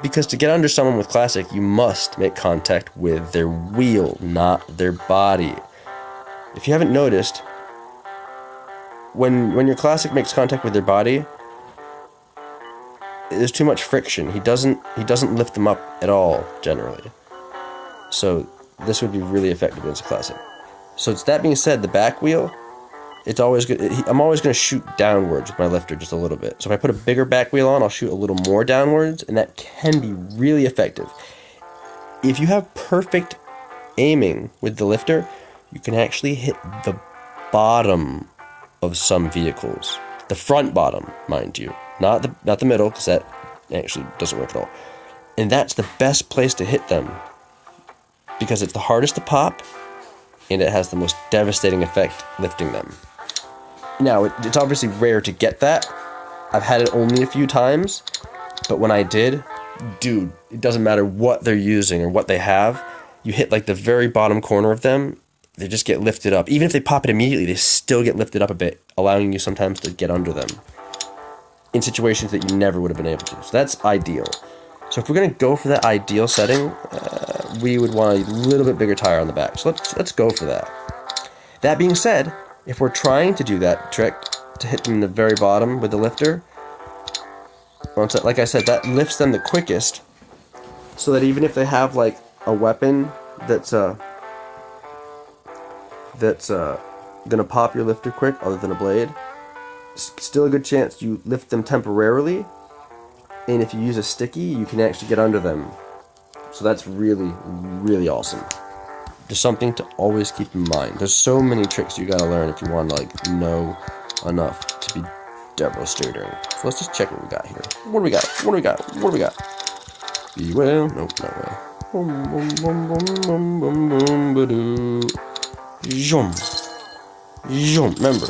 Because to get under someone with Classic, you must make contact with their wheel, not their body. If you haven't noticed, when your Classic makes contact with their body, there's too much friction. He doesn't lift them up at all, generally. So this would be really effective against a Classic. So that being said, the back wheel, it's always good. I'm always going to shoot downwards with my lifter just a little bit. So if I put a bigger back wheel on, I'll shoot a little more downwards, and that can be really effective. If you have perfect aiming with the lifter, you can actually hit the bottom of some vehicles. The front bottom, mind you. Not the middle, because that actually doesn't work at all. And that's the best place to hit them, because it's the hardest to pop, and it has the most devastating effect lifting them. Now, it's obviously rare to get that. I've had it only a few times, but when I did, dude, it doesn't matter what they're using or what they have. You hit like the very bottom corner of them, they just get lifted up. Even if they pop it immediately, they still get lifted up a bit, allowing you sometimes to get under them in situations that you never would have been able to. So that's ideal. So if we're going to go for that ideal setting, we would want a little bit bigger tire on the back. So let's go for that. That being said, if we're trying to do that trick to hit them in the very bottom with the lifter, like I said, that lifts them the quickest, so that even if they have like a weapon that's gonna pop your lifter quick, other than a blade, still a good chance you lift them temporarily. And if you use a sticky, you can actually get under them. So that's really, really awesome. There's something to always keep in mind. There's so many tricks you gotta learn if you want to like know enough to be devastating. So let's just check what we got here. What do we got? Be well. Nope, not well. Boom, boom, boom, boom, boom, boom, boom, ba-doo. Zoom. Zoom. Remember,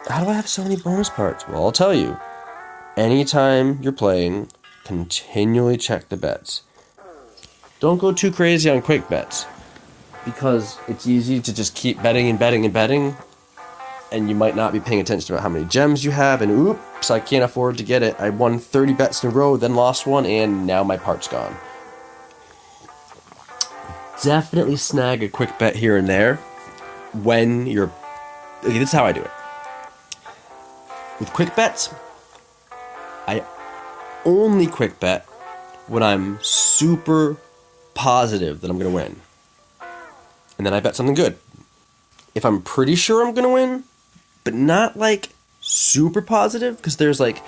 how do I have so many bonus parts? Well, I'll tell you. Anytime you're playing, continually check the bets. Don't go too crazy on quick bets, because it's easy to just keep betting and betting and betting, and you might not be paying attention to how many gems you have, and oops, I can't afford to get it. I won 30 bets in a row, then lost one, and now my part's gone. Definitely snag a quick bet here and there when you're... Okay, this is how I do it. With quick bets, I only quick bet when I'm super positive that I'm going to win. And then I bet something good. If I'm pretty sure I'm going to win, but not like super positive, because there's like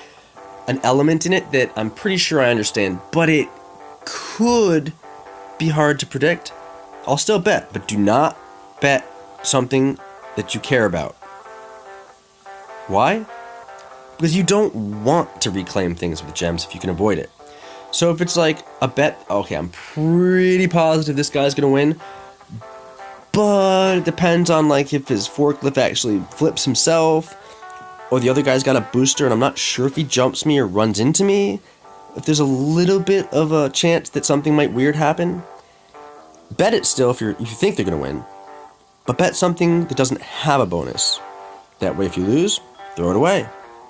an element in it that I'm pretty sure I understand, but it could be hard to predict, I'll still bet. But do not bet something that you care about. Why? Because you don't want to reclaim things with gems if you can avoid it. So if it's like a bet, okay, I'm pretty positive this guy's going to win, but it depends on like if his forklift actually flips himself, or the other guy's got a booster and I'm not sure if he jumps me or runs into me. If there's a little bit of a chance that something might weird happen, bet it still if you think they're going to win, but bet something that doesn't have a bonus. That way if you lose, throw it away.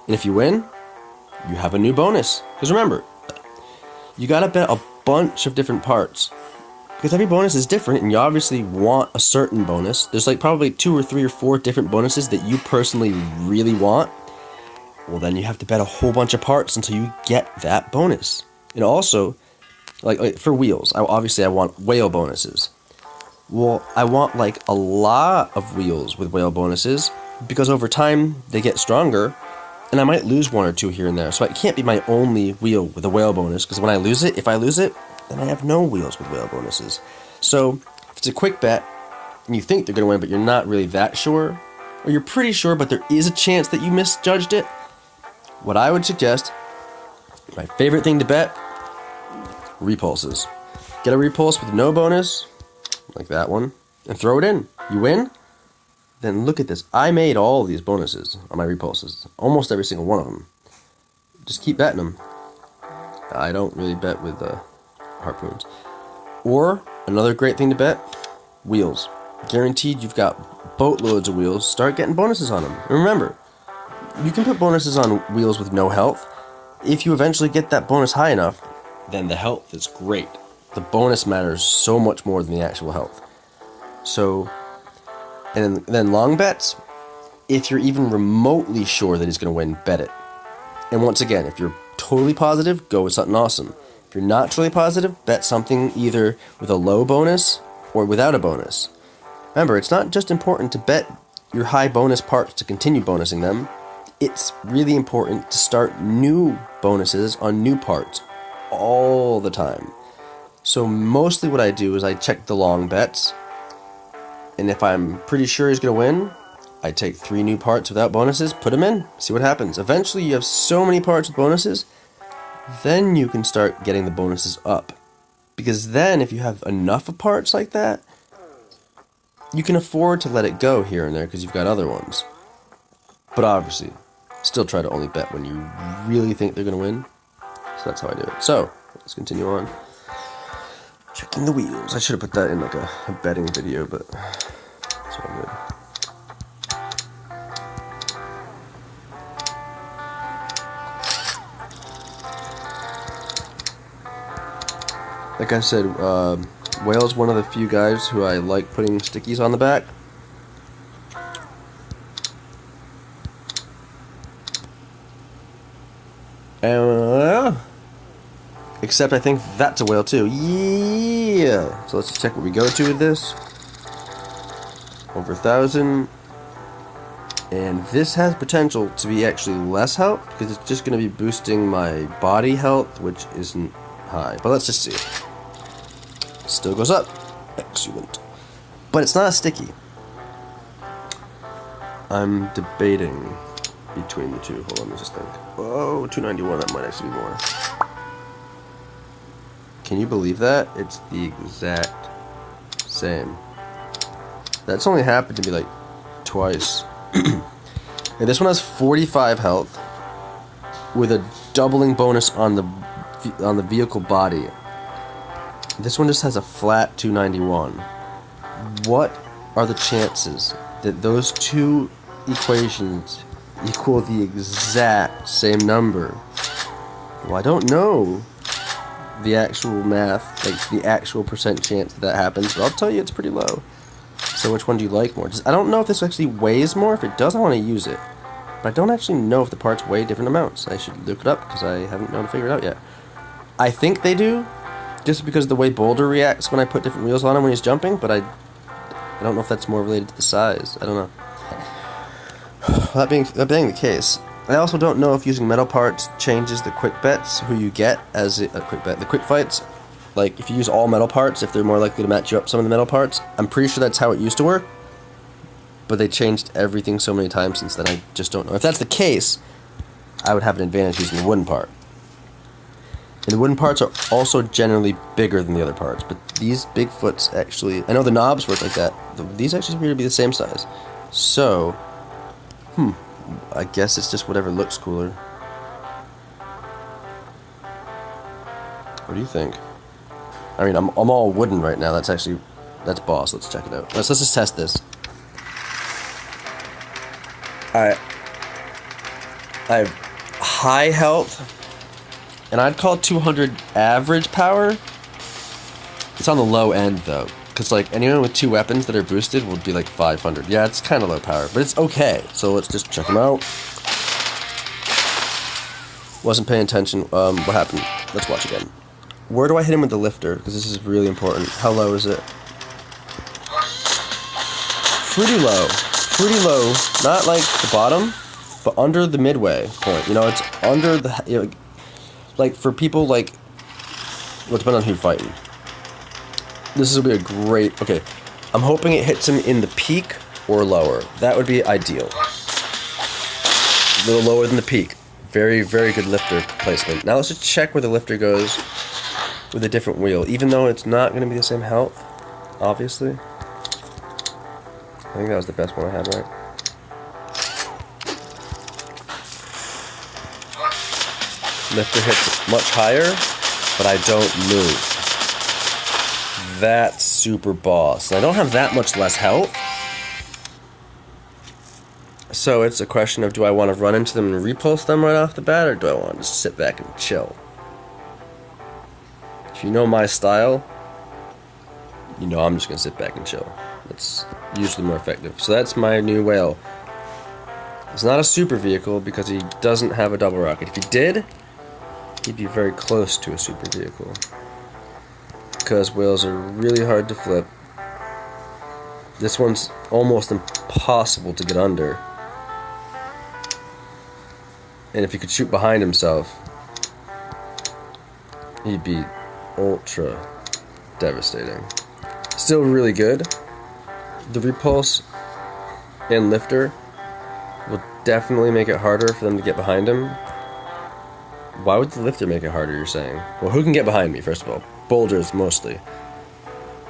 And if you win, you have a new bonus. Because remember, you gotta bet a bunch of different parts. Because every bonus is different, and you obviously want a certain bonus. There's like probably 2 or 3 or 4 different bonuses that you personally really want. Well, then you have to bet a whole bunch of parts until you get that bonus. And also, like for wheels, obviously I want whale bonuses. Well, I want like a lot of wheels with whale bonuses, because over time they get stronger, and I might lose 1 or 2 here and there. So it can't be my only wheel with a whale bonus, because when I lose it, if I lose it, then I have no wheels with whale bonuses. So if it's a quick bet, and you think they're going to win, but you're not really that sure, or you're pretty sure, but there is a chance that you misjudged it, what I would suggest, my favorite thing to bet, repulses. Get a repulse with no bonus, like that one, and throw it in. You win? Then look at this. I made all these bonuses on my repulses. Almost every single one of them. Just keep betting them. I don't really bet with harpoons. Or, another great thing to bet, wheels. Guaranteed you've got boatloads of wheels. Start getting bonuses on them. And remember, you can put bonuses on wheels with no health. If you eventually get that bonus high enough, then the health is great. The bonus matters so much more than the actual health. So... And then long bets, if you're even remotely sure that he's going to win, bet it. And once again, if you're totally positive, go with something awesome. If you're not totally positive, bet something either with a low bonus or without a bonus. Remember, it's not just important to bet your high bonus parts to continue bonusing them. It's really important to start new bonuses on new parts all the time. So mostly what I do is I check the long bets, and if I'm pretty sure he's going to win, I take 3 new parts without bonuses, put them in, see what happens. Eventually you have so many parts with bonuses, then you can start getting the bonuses up. Because then if you have enough of parts like that, you can afford to let it go here and there because you've got other ones. But obviously, still try to only bet when you really think they're going to win. So that's how I do it. So, let's continue on. Checking the wheels. I should have put that in like a betting video, but it's all good. Like I said, Whale's one of the few guys who I like putting stickies on the back. And except I think that's a whale too. Yeah. So let's just check what we go to with this. Over 1,000. And this has potential to be actually less health, because it's just going to be boosting my body health, which isn't high. But let's just see. Still goes up. Excellent. But it's not a sticky. I'm debating between the two. Hold on, let's just think. Oh, 291, that might actually be more. Can you believe that? It's the exact same. That's only happened to me like twice. And this one has 45 health with a doubling bonus on the vehicle body. This one just has a flat 291. What are the chances that those two equations equal the exact same number? Well, I don't know the actual math, like the actual percent chance that happens, but I'll tell you it's pretty low. So which one do you like more? I don't know if this actually weighs more. If it does, I want to use it. But I don't actually know if the parts weigh different amounts. I should look it up because I haven't been able to figure it out yet. I think they do, just because of the way Boulder reacts when I put different wheels on him when he's jumping, but I don't know if that's more related to the size. I don't know. That being the case, I also don't know if using metal parts changes the quick bets who you get as the quick fights. Like, if you use all metal parts, if they're more likely to match you up some of the metal parts. I'm pretty sure that's how it used to work, but they changed everything so many times since then, I just don't know. If that's the case, I would have an advantage using the wooden part. And the wooden parts are also generally bigger than the other parts, but these Bigfoots actually... I know the knobs work like that. These actually appear to be the same size. So, I guess it's just whatever looks cooler. What do you think? I mean, I'm all wooden right now. That's boss. Let's check it out. Let's just test this. I have high health, and I'd call 200 average power. It's on the low end though, because like anyone with 2 weapons that are boosted would be like 500. Yeah, it's kind of low power, but it's okay. So let's just check them out. Wasn't paying attention. What happened? Let's watch again. Where do I hit him with the lifter? Because this is really important. How low is it? Pretty low. Pretty low. Not like the bottom, but under the midway point. You know, it's under the... You know, like, for people, like... Well, depending on who you're fighting. This will be a great... Okay, I'm hoping it hits him in the peak or lower. That would be ideal. A little lower than the peak. Very, very good lifter placement. Now let's just check where the lifter goes with a different wheel, even though it's not going to be the same health, obviously. I think that was the best one I had, right? Lifter hits much higher, but I don't move. That's super boss. I don't have that much less health. So it's a question of, do I want to run into them and repulse them right off the bat, or do I want to just sit back and chill? If you know my style, you know I'm just going to sit back and chill. That's usually more effective. So that's my new whale. It's not a super vehicle because he doesn't have a double rocket. If he did, he'd be very close to a super vehicle. Because whales are really hard to flip. This one's almost impossible to get under. And if he could shoot behind himself, he'd be ultra devastating. Still really good. The repulse and lifter will definitely make it harder for them to get behind him. Why would the lifter make it harder, you're saying? Well, who can get behind me, first of all? Boulders, mostly.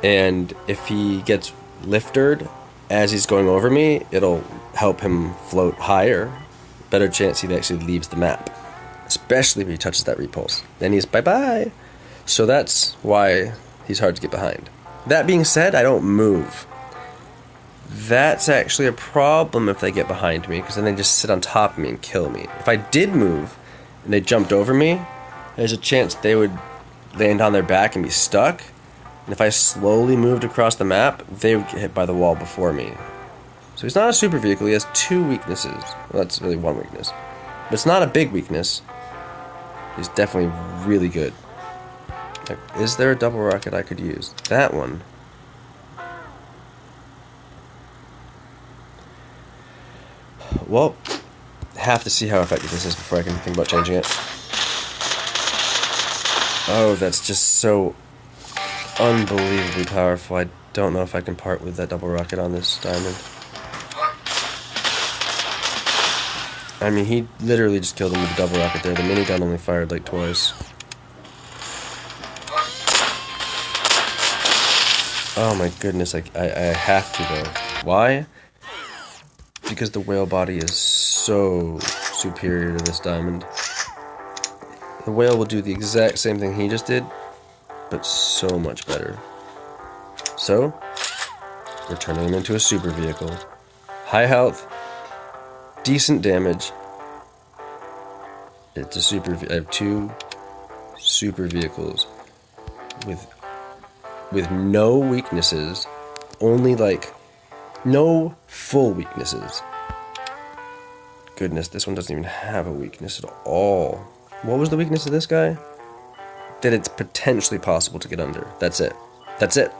And if he gets lifted as he's going over me, it'll help him float higher. Better chance he actually leaves the map. Especially if he touches that repulse. Then he's bye-bye. So that's why he's hard to get behind. That being said, I don't move. That's actually a problem if they get behind me, because then they just sit on top of me and kill me. If I did move, and they jumped over me, there's a chance they would land on their back and be stuck. And if I slowly moved across the map, they would get hit by the wall before me. So he's not a super vehicle, he has 2 weaknesses. Well, that's really 1 weakness. But it's not a big weakness. He's definitely really good. Like, is there a double rocket I could use? That one. Well, have to see how effective this is before I can think about changing it. Oh, that's just so unbelievably powerful. I don't know if I can part with that double rocket on this diamond. I mean, he literally just killed him with the double rocket there. The minigun only fired like twice. Oh my goodness, I have to though. Why? Because the whale body is so superior to this diamond. The whale will do the exact same thing he just did, but so much better. So, we're turning him into a super vehicle. High health, decent damage. It's a super. I have 2 super vehicles with no weaknesses, only like no full weaknesses. Goodness, this one doesn't even have a weakness at all. What was the weakness of this guy? That it's potentially possible to get under. That's it. That's it.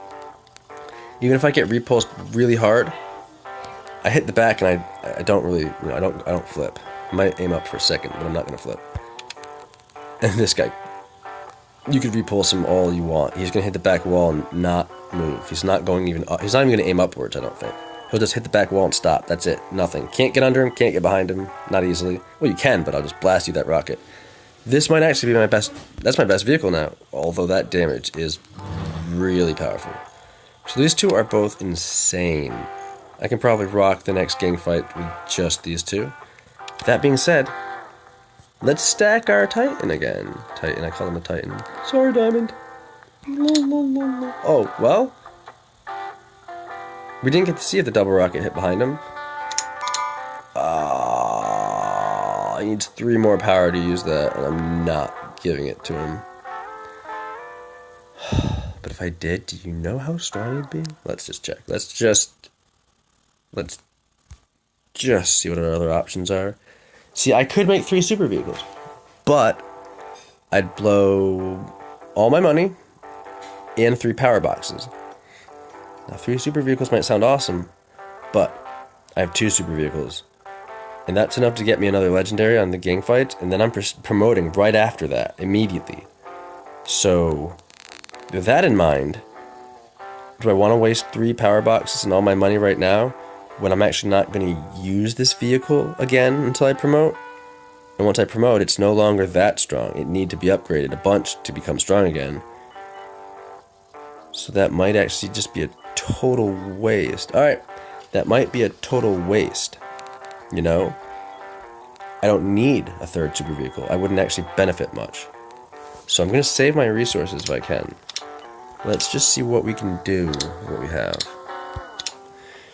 Even if I get repulsed really hard, I hit the back and I don't really, I don't flip. I might aim up for a second, but I'm not gonna flip. And this guy, you could repulse him all you want. He's gonna hit the back wall and not move. He's not going even up. He's not even gonna aim upwards, I don't think. He'll just hit the back wall and stop. That's it. Nothing. Can't get under him, can't get behind him. Not easily. Well, you can, but I'll just blast you that rocket. This might actually be my best. That's my best vehicle now. Although that damage is really powerful. So these 2 are both insane. I can probably rock the next gang fight with just these 2. That being said, let's stack our Titan again. Titan, I call him a Titan. Sorry, Diamond. Oh, well. We didn't get to see if the double rocket hit behind him. He needs 3 more power to use that, and I'm not giving it to him. But if I did, do you know how strong he'd be? Let's just check. Let's just see what our other options are. See, I could make 3 super vehicles, but I'd blow all my money and 3 power boxes. Now, 3 super vehicles might sound awesome, but I have 2 super vehicles. And that's enough to get me another legendary on the gang fight, and then I'm promoting right after that, immediately. So, with that in mind, do I want to waste 3 power boxes and all my money right now when I'm actually not going to use this vehicle again until I promote? And once I promote, it's no longer that strong. It needs to be upgraded a bunch to become strong again. So that might actually just be a total waste. Alright, that might be a total waste. You know? I don't need a 3rd super vehicle. I wouldn't actually benefit much. So I'm going to save my resources if I can. Let's just see what we can do, what we have.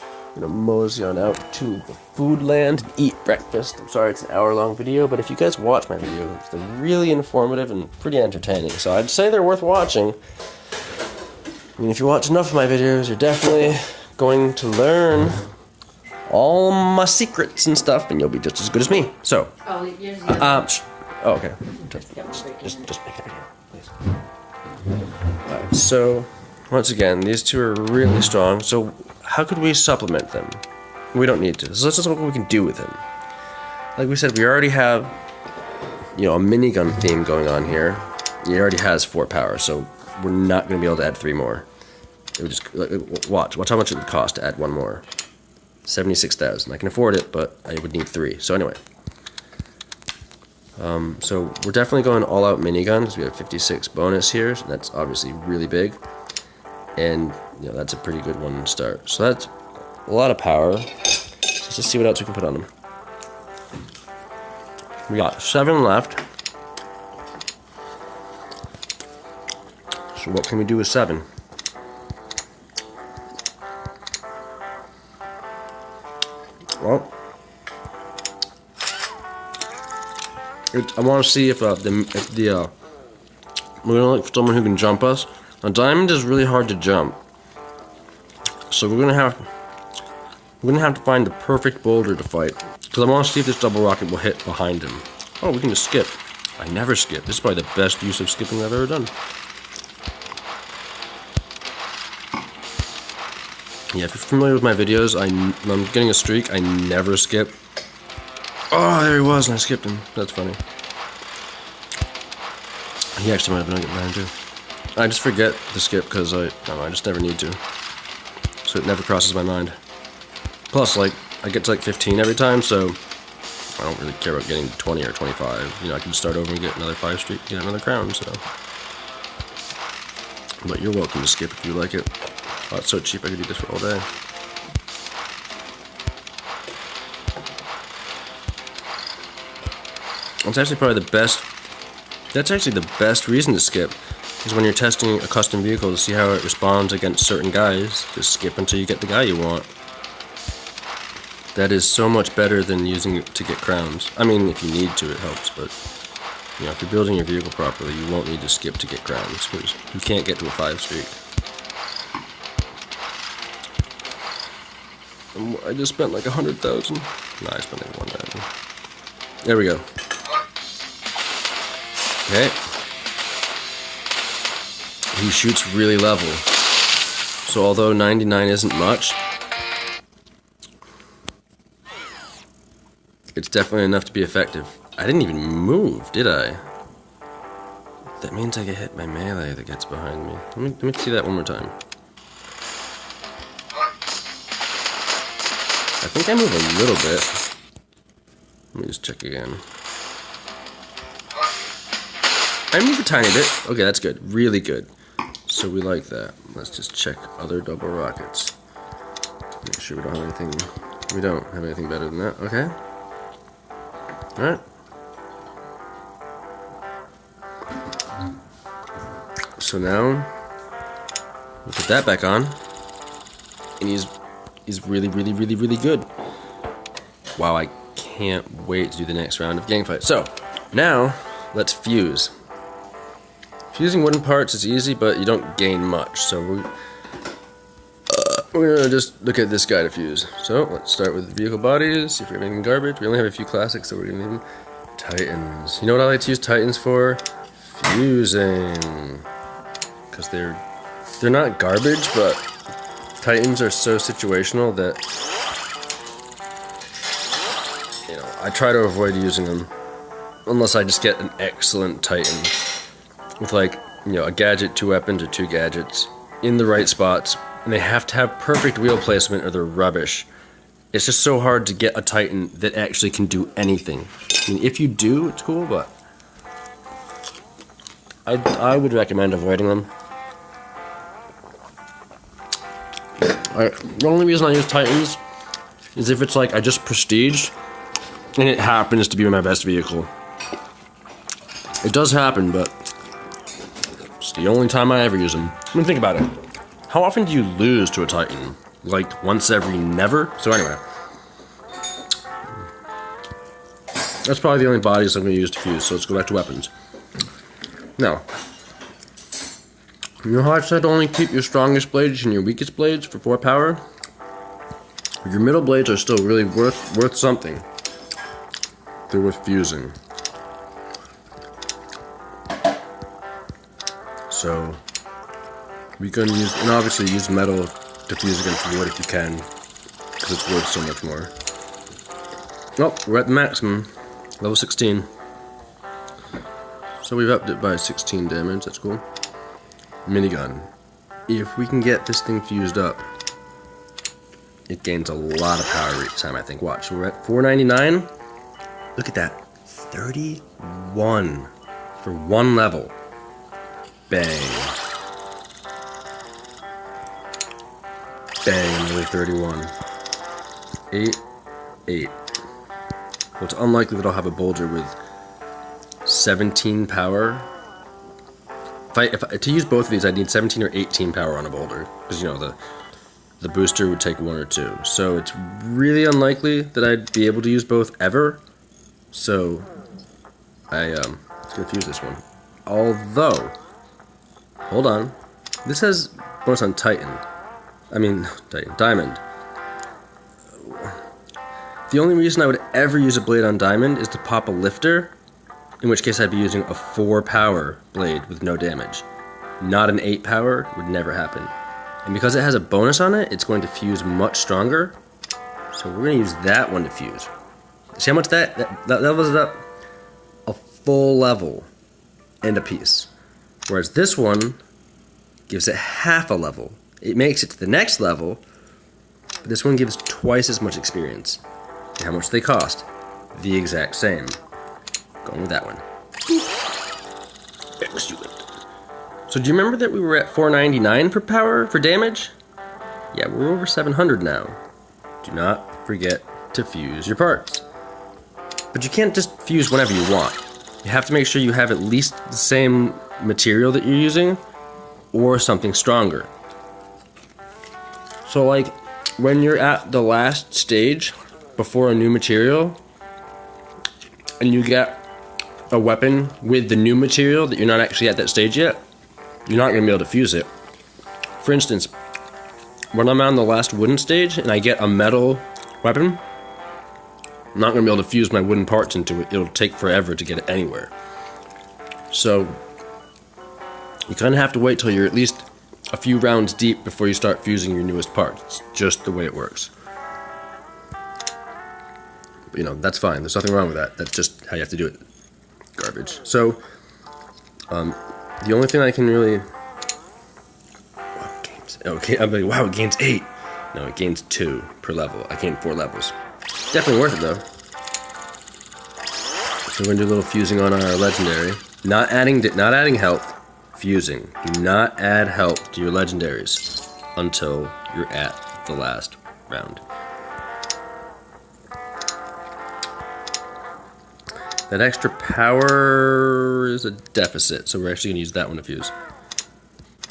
I'm going to mosey on out to the food land and eat breakfast. I'm sorry it's an hour-long video, but if you guys watch my videos, they're really informative and pretty entertaining. So I'd say they're worth watching. I mean, if you watch enough of my videos, you're definitely going to all my secrets and stuff, and you'll be just as good as me. So, okay. Just make it here, please. Alright, so, once again, these 2 are really strong, so how could we supplement them? We don't need to. So let's just look what we can do with them. Like we said, we already have, a minigun theme going on here. He already has 4 power, so we're not going to be able to add 3 more. It would just, watch how much it would cost to add 1 more. 76,000. I can afford it, but I would need 3. So anyway. So we're definitely going all out minigun because we have 56 bonus here. So that's obviously really big. And that's a pretty good one to start. So that's a lot of power. So let's just see what else we can put on them. We got 7 left. So what can we do with 7? Well, I want to see if we're gonna look for someone who can jump us. A diamond is really hard to jump, so we're gonna have to find the perfect boulder to fight. Because I want to see if this double rocket will hit behind him. Oh, we can just skip. I never skip. This is probably the best use of skipping I've ever done. Yeah, if you're familiar with my videos, I'm getting a streak. I never skip. Oh, there he was, and I skipped him. That's funny. He actually might have been getting mine too. I just forget to skip because I just never need to. So it never crosses my mind. Plus, I get to 15 every time, so I don't really care about getting 20 or 25. I can start over and get another 5 streak, get another crown. So, but you're welcome to skip if you like it. Oh, it's so cheap I could do this for all day. It's actually probably the best. That's actually the best reason to skip, is when you're testing a custom vehicle to see how it responds against certain guys. Just skip until you get the guy you want. That is so much better than using it to get crowns. I mean, if you need to, it helps, but you know, if you're building your vehicle properly, you won't need to skip to get crowns, because you can't get to a 5 streak. I just spent like 100,000. No, I spent like 1,000. There we go. Okay. He shoots really level. So although 99 isn't much, it's definitely enough to be effective. I didn't even move, did I? That means I get hit by melee that gets behind me. Let me see that one more time. I think I move a little bit. Let me just check again. I move a tiny bit. Okay, that's good. Really good. So we like that. Let's just check other double rockets. Make sure we don't have anything. We don't have anything better than that. Okay. Alright. So now we put that back on. And he's really, really, really, really good. Wow, I can't wait to do the next round of gang fight. So now let's fuse. Fusing wooden parts is easy, but you don't gain much. So we're gonna just look at this guy to fuse. So let's start with vehicle bodies. See if we have anything garbage. We only have a few classics, so we're gonna need them. Titans. You know what I like to use Titans for? Fusing. Because they're not garbage, but Titans are so situational that, you know, I try to avoid using them unless I just get an excellent Titan with, like, you know, a gadget, 2 weapons, or 2 gadgets in the right spots, and they have to have perfect wheel placement or they're rubbish. It's just so hard to get a Titan that actually can do anything. I mean, if you do, it's cool, but I would recommend avoiding them. The only reason I use Titans is if it's like I just prestiged and it happens to be my best vehicle. It does happen, but it's the only time I ever use them. I mean, think about it. How often do you lose to a Titan? Like once every never? So anyway. That's probably the only bodies I'm going to use to fuse, so let's go back to weapons. Now, you know how I said to only keep your strongest blades and your weakest blades for 4 power? Your middle blades are still really worth something. They're worth fusing. So we can use, and obviously use metal to fuse against wood if you can, because it's worth so much more. Oh, we're at the maximum, level 16. So we've upped it by 16 damage, that's cool. Minigun. If we can get this thing fused up, it gains a lot of power each time, I think. Watch, so we're at 499. Look at that, 31 for 1 level. Bang. Bang, another 31. 8, 8. Well, it's unlikely that I'll have a Bulger with 17 power. If to use both of these, I'd need 17 or 18 power on a Boulder, because, you know, the booster would take 1 or 2. So it's really unlikely that I'd be able to use both ever. So I gonna fuse this one. Although, hold on, this has bonus on Titan. I mean, Titan, Diamond. The only reason I would ever use a blade on Diamond is to pop a lifter, in which case I'd be using a 4 power blade with no damage. Not an 8 power, would never happen. And because it has a bonus on it, it's going to fuse much stronger. So we're going to use that one to fuse. See how much that levels it up? A full level and a piece. Whereas this one gives it half a level. It makes it to the next level, but this one gives twice as much experience. And how much they cost? The exact same. Going with that one. Excellent. So do you remember that we were at 499 for power, for damage? Yeah, we're over 700 now. Do not forget to fuse your parts. But you can't just fuse whenever you want. You have to make sure you have at least the same material that you're using or something stronger. So like when you're at the last stage before a new material and you get a weapon with the new material that you're not actually at that stage yet, you're not going to be able to fuse it. For instance, when I'm on the last wooden stage and I get a metal weapon, I'm not going to be able to fuse my wooden parts into it. It'll take forever to get it anywhere. So you kind of have to wait till you're at least a few rounds deep before you start fusing your newest parts. It's just the way it works. But, you know, that's fine. There's nothing wrong with that. That's just how you have to do it. Garbage. So the only thing I can really... Okay, I'm like, wow, it gains 8. No, it gains 2 per level. I gained 4 levels. Definitely worth it, though. So we're going to do a little fusing on our legendary. Not adding health, fusing. Do not add health to your legendaries until you're at the last round. That extra power is a deficit, so we're actually going to use that one to fuse.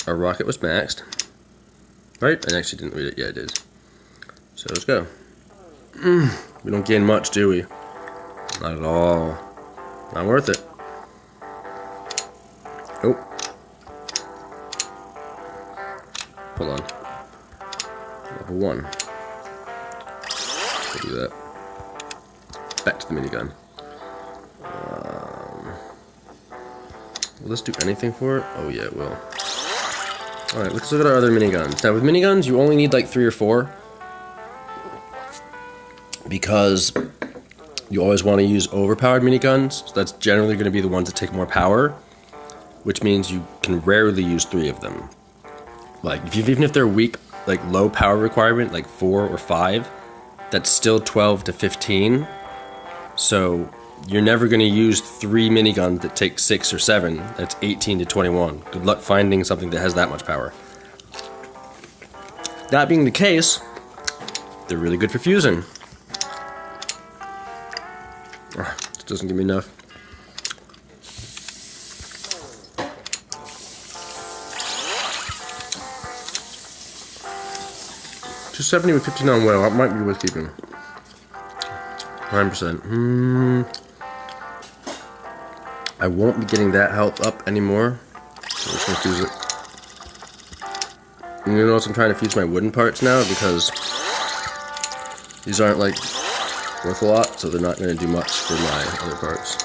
Our rocket was maxed. Right? I actually didn't read it. Yeah, it is. So let's go. We don't gain much, do we? Not at all. Not worth it. Oh. Hold on. Level 1. We'll do that. Back to the minigun. Will this do anything for it? Oh yeah, it will. Alright, let's look at our other miniguns. Now with miniguns, you only need like 3 or 4. Because you always want to use overpowered miniguns. So that's generally going to be the ones that take more power. Which means you can rarely use 3 of them. Like, even if they're weak, like low power requirement, like 4 or 5, that's still 12 to 15. So you're never going to use 3 miniguns that take 6 or 7. That's 18 to 21. Good luck finding something that has that much power. That being the case, they're really good for fusing. This doesn't give me enough. $270 with 15 on whale. That might be worth keeping. 9%. I won't be getting that health up anymore. So I'm just gonna fuse it. And you notice I'm trying to fuse my wooden parts now because these aren't like worth a lot, so they're not gonna do much for my other parts.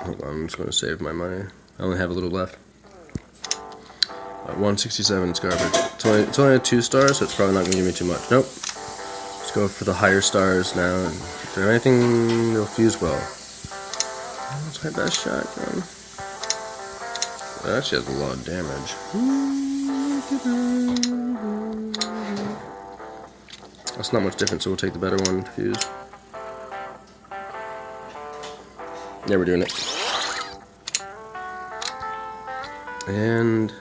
Hold on, I'm just gonna save my money. I only have a little left. 167, it's garbage. It's only a 2 stars, so it's probably not going to give me too much. Nope. Let's go for the higher stars now. And if there's anything, they'll fuse well. That's my best shotgun. That actually has a lot of damage. That's not much different, so we'll take the better one to fuse. Yeah, we're doing it. And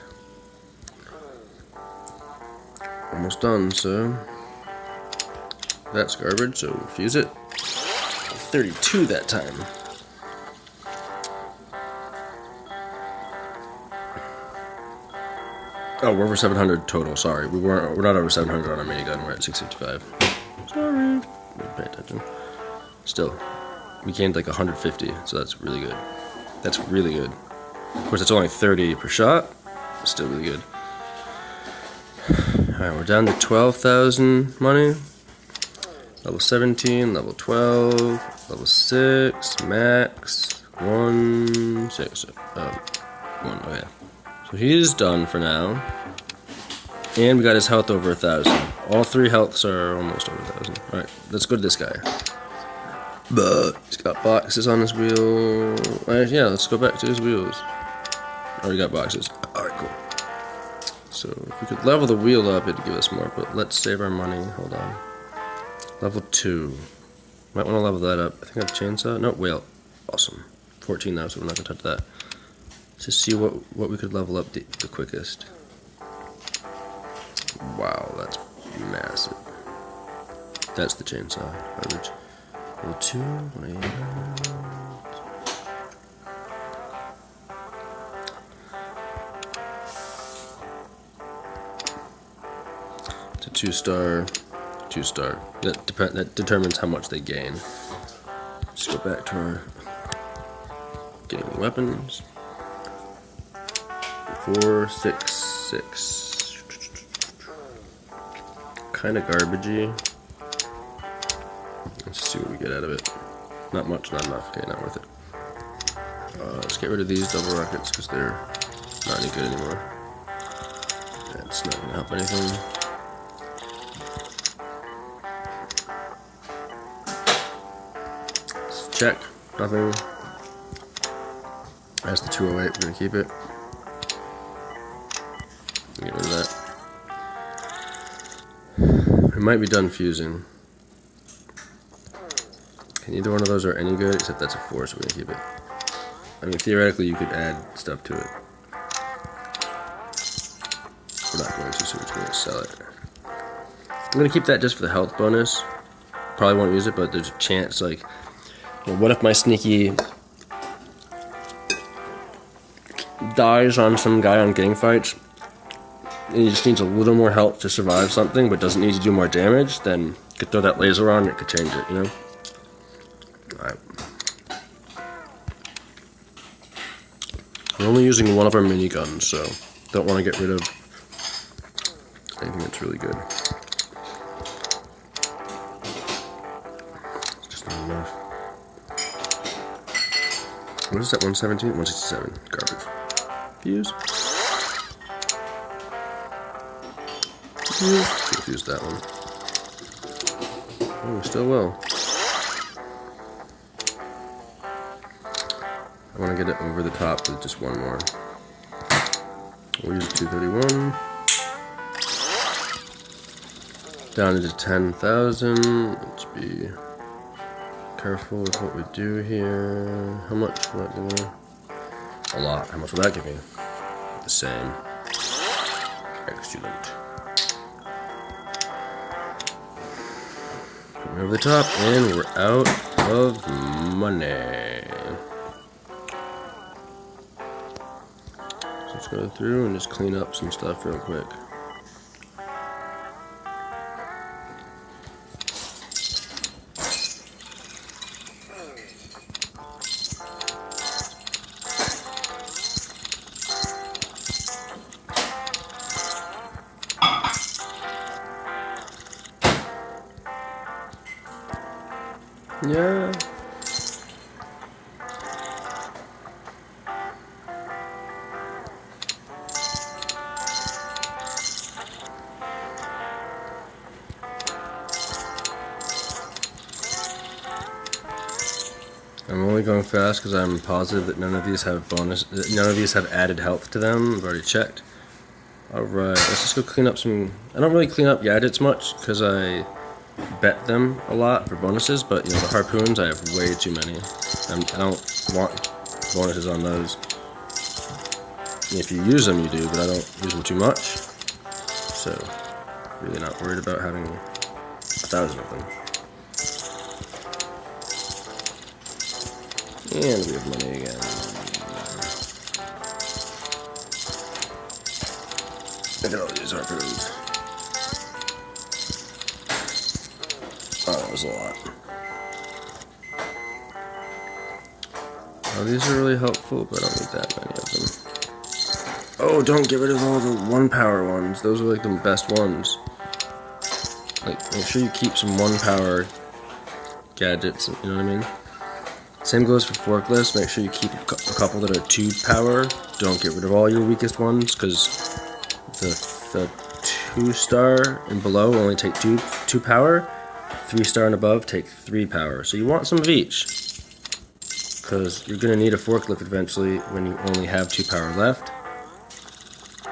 almost done, so that's garbage, so fuse it. 32 that time. Oh, we're over 700 total, sorry. We're not over 700 on our minigun, we're at 655. Sorry. Pay attention. Still, we gained like 150, so that's really good. That's really good. Of course, it's only 30 per shot, but still really good. Alright, we're down to 12,000 money. Level 17, level 12, level 6, max, 1, 6, 1, oh yeah. So he's done for now. And we got his health over 1,000. All 3 healths are almost over 1,000. Alright, let's go to this guy. But he's got boxes on his wheel. Yeah, let's go back to his wheels. Already got boxes. Alright, cool. So if we could level the wheel up, it'd give us more, but let's save our money. Hold on. Level 2. Might want to level that up. I think I have chainsaw. No, wheel. Awesome. 14 now, so we're not gonna touch that. Let's just see what we could level up the quickest. Wow, that's massive. That's the chainsaw. Garbage. Level 2. It's a 2-star. 2-star. That determines how much they gain. Let's go back to our getting weapons. 4, 6, 6. Kind of garbagey. Let's see what we get out of it. Not much, not enough. Okay, not worth it. Let's get rid of these double rockets because they're not any good anymore. That's not going to help anything. Let's check. Nothing. That's the 208. We're going to keep it. Get rid of that. It might be done fusing. And neither one of those are any good, except that's a 4, so we're going to keep it. I mean, theoretically, you could add stuff to it. We're not going to, so we're just going to sell it. I'm going to keep that just for the health bonus. Probably won't use it, but there's a chance, like, well, what if my sneaky dies on some guy on gang fights, and he just needs a little more help to survive something, but doesn't need to do more damage, then you could throw that laser on and it could change it, you know? Alright. We're only using one of our miniguns, so don't want to get rid of anything that's really good. It's just not enough. What is that, 117? 167. Garbage. Fuse. Should use that one. Oh, still well. I want to get it over the top with just one more. We'll use 231. Down to 10,000. Let's be careful with what we do here. How much will that give me? A lot. How much will that give me? The same. Excellent. Over the top, and we're out of money. So let's go through and just clean up some stuff real quick. Yeah. I'm only going fast because I'm positive that none of these have none of these have added health to them. I've already checked. Alright, let's just go clean up some. I don't really clean up gadgets much because I bet them a lot for bonuses, but you know, the harpoons, I have way too many. I don't want bonuses on those. If you use them, you do, but I don't use them too much. So, really not worried about having 1,000 of them. And we have money again. Look at all these harpoons. Oh, that was a lot. Oh, these are really helpful, but I don't need that many of them. Oh, don't get rid of all the 1-power ones. Those are like the best ones. Like, make sure you keep some 1-power gadgets, you know what I mean? Same goes for forklifts. Make sure you keep a couple that are 2-power. Don't get rid of all your weakest ones, because the 2-star and below only take 2 power. 3-star and above take 3 power. So you want some of each, because you're going to need a forklift eventually when you only have 2 power left.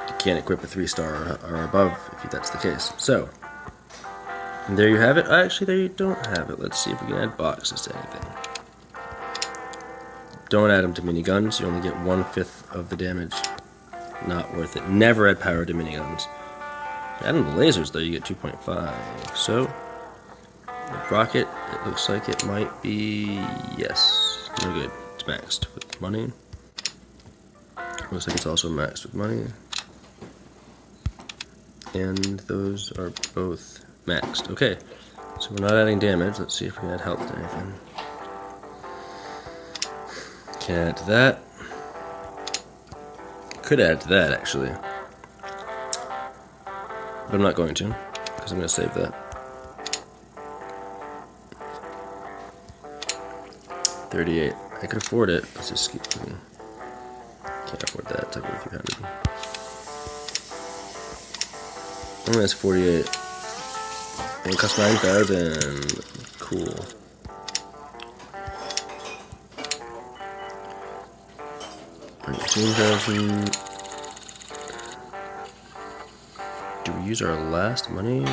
You can't equip a 3-star or above if that's the case. So, and there you have it. Actually, there you don't have it. Let's see if we can add boxes to anything. Don't add them to miniguns. You only get 1/5 of the damage. Not worth it. Never add power to miniguns. Add them to lasers, though, you get 2.5. So, the rocket, it looks like it might be... Yes. No good. It's maxed with money. Looks like it's also maxed with money. And those are both maxed. Okay. So we're not adding damage. Let's see if we can add health to anything. Can't add to that. Could add to that, actually. But I'm not going to, because I'm going to save that. 38. I could afford it. Let's just keep moving. Can't afford that. Took away 300. Only has 48. Only cost 9,000. Cool. $19,000. Do we use our last money?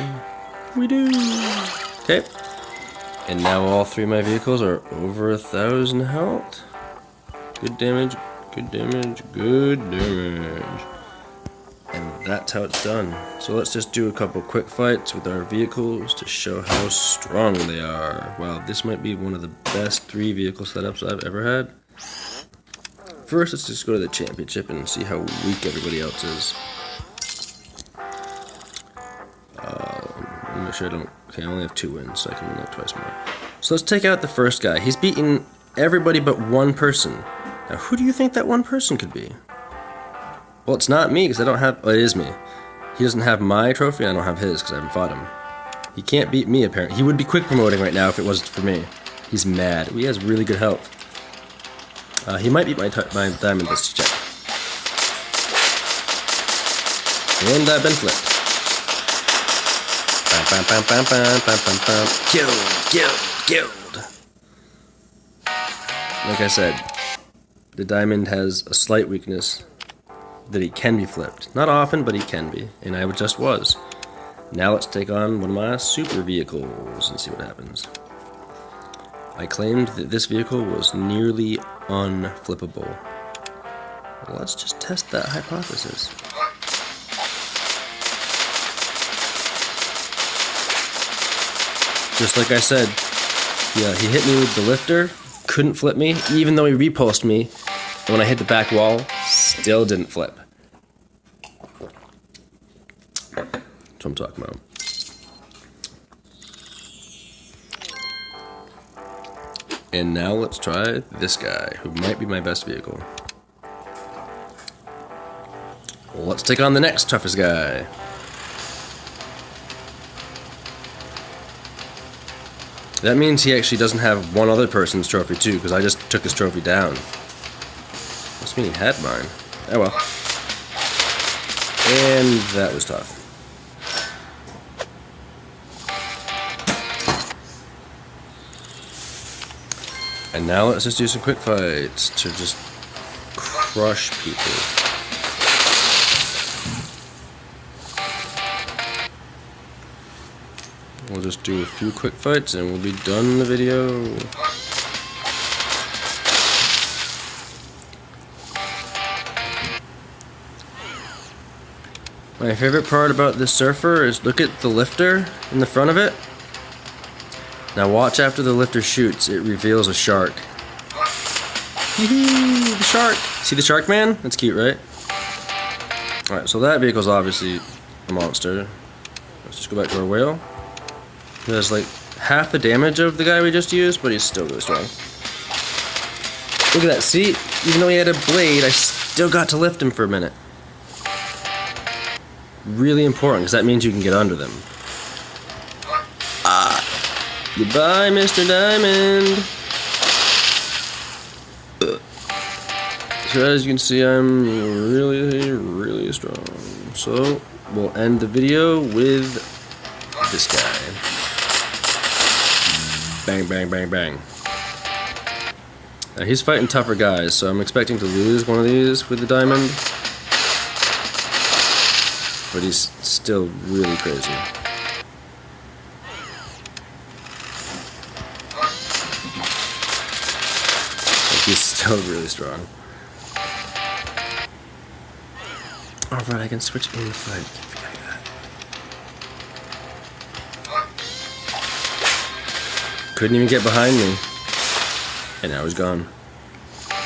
We do. Okay. And now all three of my vehicles are over 1,000 health. Good damage. Good damage. Good damage. And that's how it's done. So let's just do a couple quick fights with our vehicles to show how strong they are. Wow, this might be one of the best 3 vehicle setups I've ever had. First, let's just go to the championship and see how weak everybody else is. Make sure I don't... Okay, I only have 2 wins, so I can win like twice more. So let's take out the first guy. He's beaten everybody but one person. Now, who do you think that one person could be? Well, it's not me, because I don't have... Oh, it is me. He doesn't have my trophy, and I don't have his, because I haven't fought him. He can't beat me, apparently. He would be quick promoting right now if it wasn't for me. He's mad. He has really good health. He might beat my diamond. Let's check. And I've been flipped. Bam, bam, bam, bam, bam, bam, bam. Killed. Like I said, the diamond has a slight weakness that he can be flipped. Not often, but he can be. And I just was. Now let's take on one of my super vehicles and see what happens. I claimed that this vehicle was nearly unflippable. Well, let's just test that hypothesis. Just like I said, yeah, he hit me with the lifter, couldn't flip me, even though he repulsed me, and when I hit the back wall, still didn't flip. That's what I'm talking about. And now let's try this guy, who might be my best vehicle. Well, let's take on the next toughest guy. That means he actually doesn't have one other person's trophy too, because I just took his trophy down. Must mean he had mine. Oh well. And that was tough. And now let's just do some quick fights to just crush people. We'll just do a few quick fights and we'll be done in the video. My favorite part about this surfer is look at the lifter in the front of it. Now watch after the lifter shoots, it reveals a shark. Hee-hee, the shark! See the shark man? That's cute, right? Alright, so that vehicle's obviously a monster. Let's just go back to our whale. He has like half the damage of the guy we just used, but he's still really strong. Look at that, see? Even though he had a blade, I still got to lift him for a minute. Really important, because that means you can get under them. Goodbye, Mr. Diamond. So as you can see, I'm really strong. So we'll end the video with this guy. Bang, bang, bang, bang. Now he's fighting tougher guys, so I'm expecting to lose one of these with the diamond. But he's still really crazy. He's still really strong. Alright, I can switch in the fight. Keep forgetting that. Couldn't even get behind me. And now he's gone.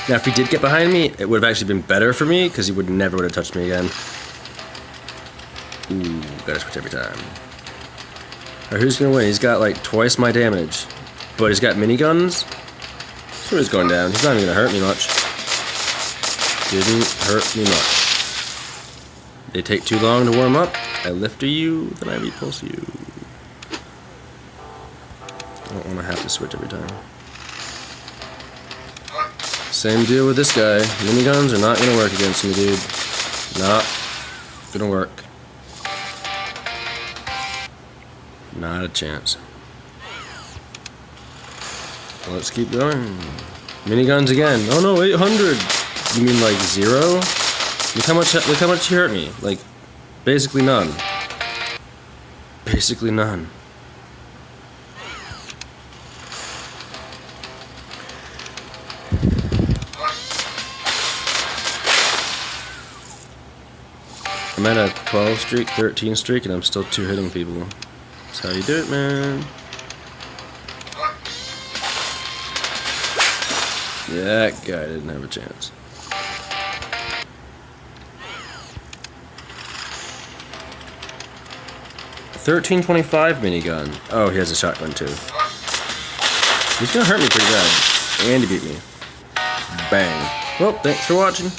Now, if he did get behind me, it would have actually been better for me, because he would never have touched me again. Ooh, gotta switch every time. Alright, who's gonna win? He's got like twice my damage, but he's got miniguns. So he's going down. He's not even gonna hurt me much. Didn't hurt me much. They take too long to warm up. I lift you, then I repulse you. I don't want to have to switch every time. Same deal with this guy. Miniguns are not gonna work against me, dude. Not gonna work. Not a chance. Let's keep going. Miniguns again. Oh no, 800. You mean like 0? Look how much he hurt me. Like, basically none. Basically none. I'm at a 12 streak, 13 streak, and I'm still 2 hitting people. That's how you do it, man. Yeah, that guy didn't have a chance. $13.25 minigun. Oh, he has a shotgun too. He's gonna hurt me pretty bad. And he beat me. Bang. Well, thanks for watching.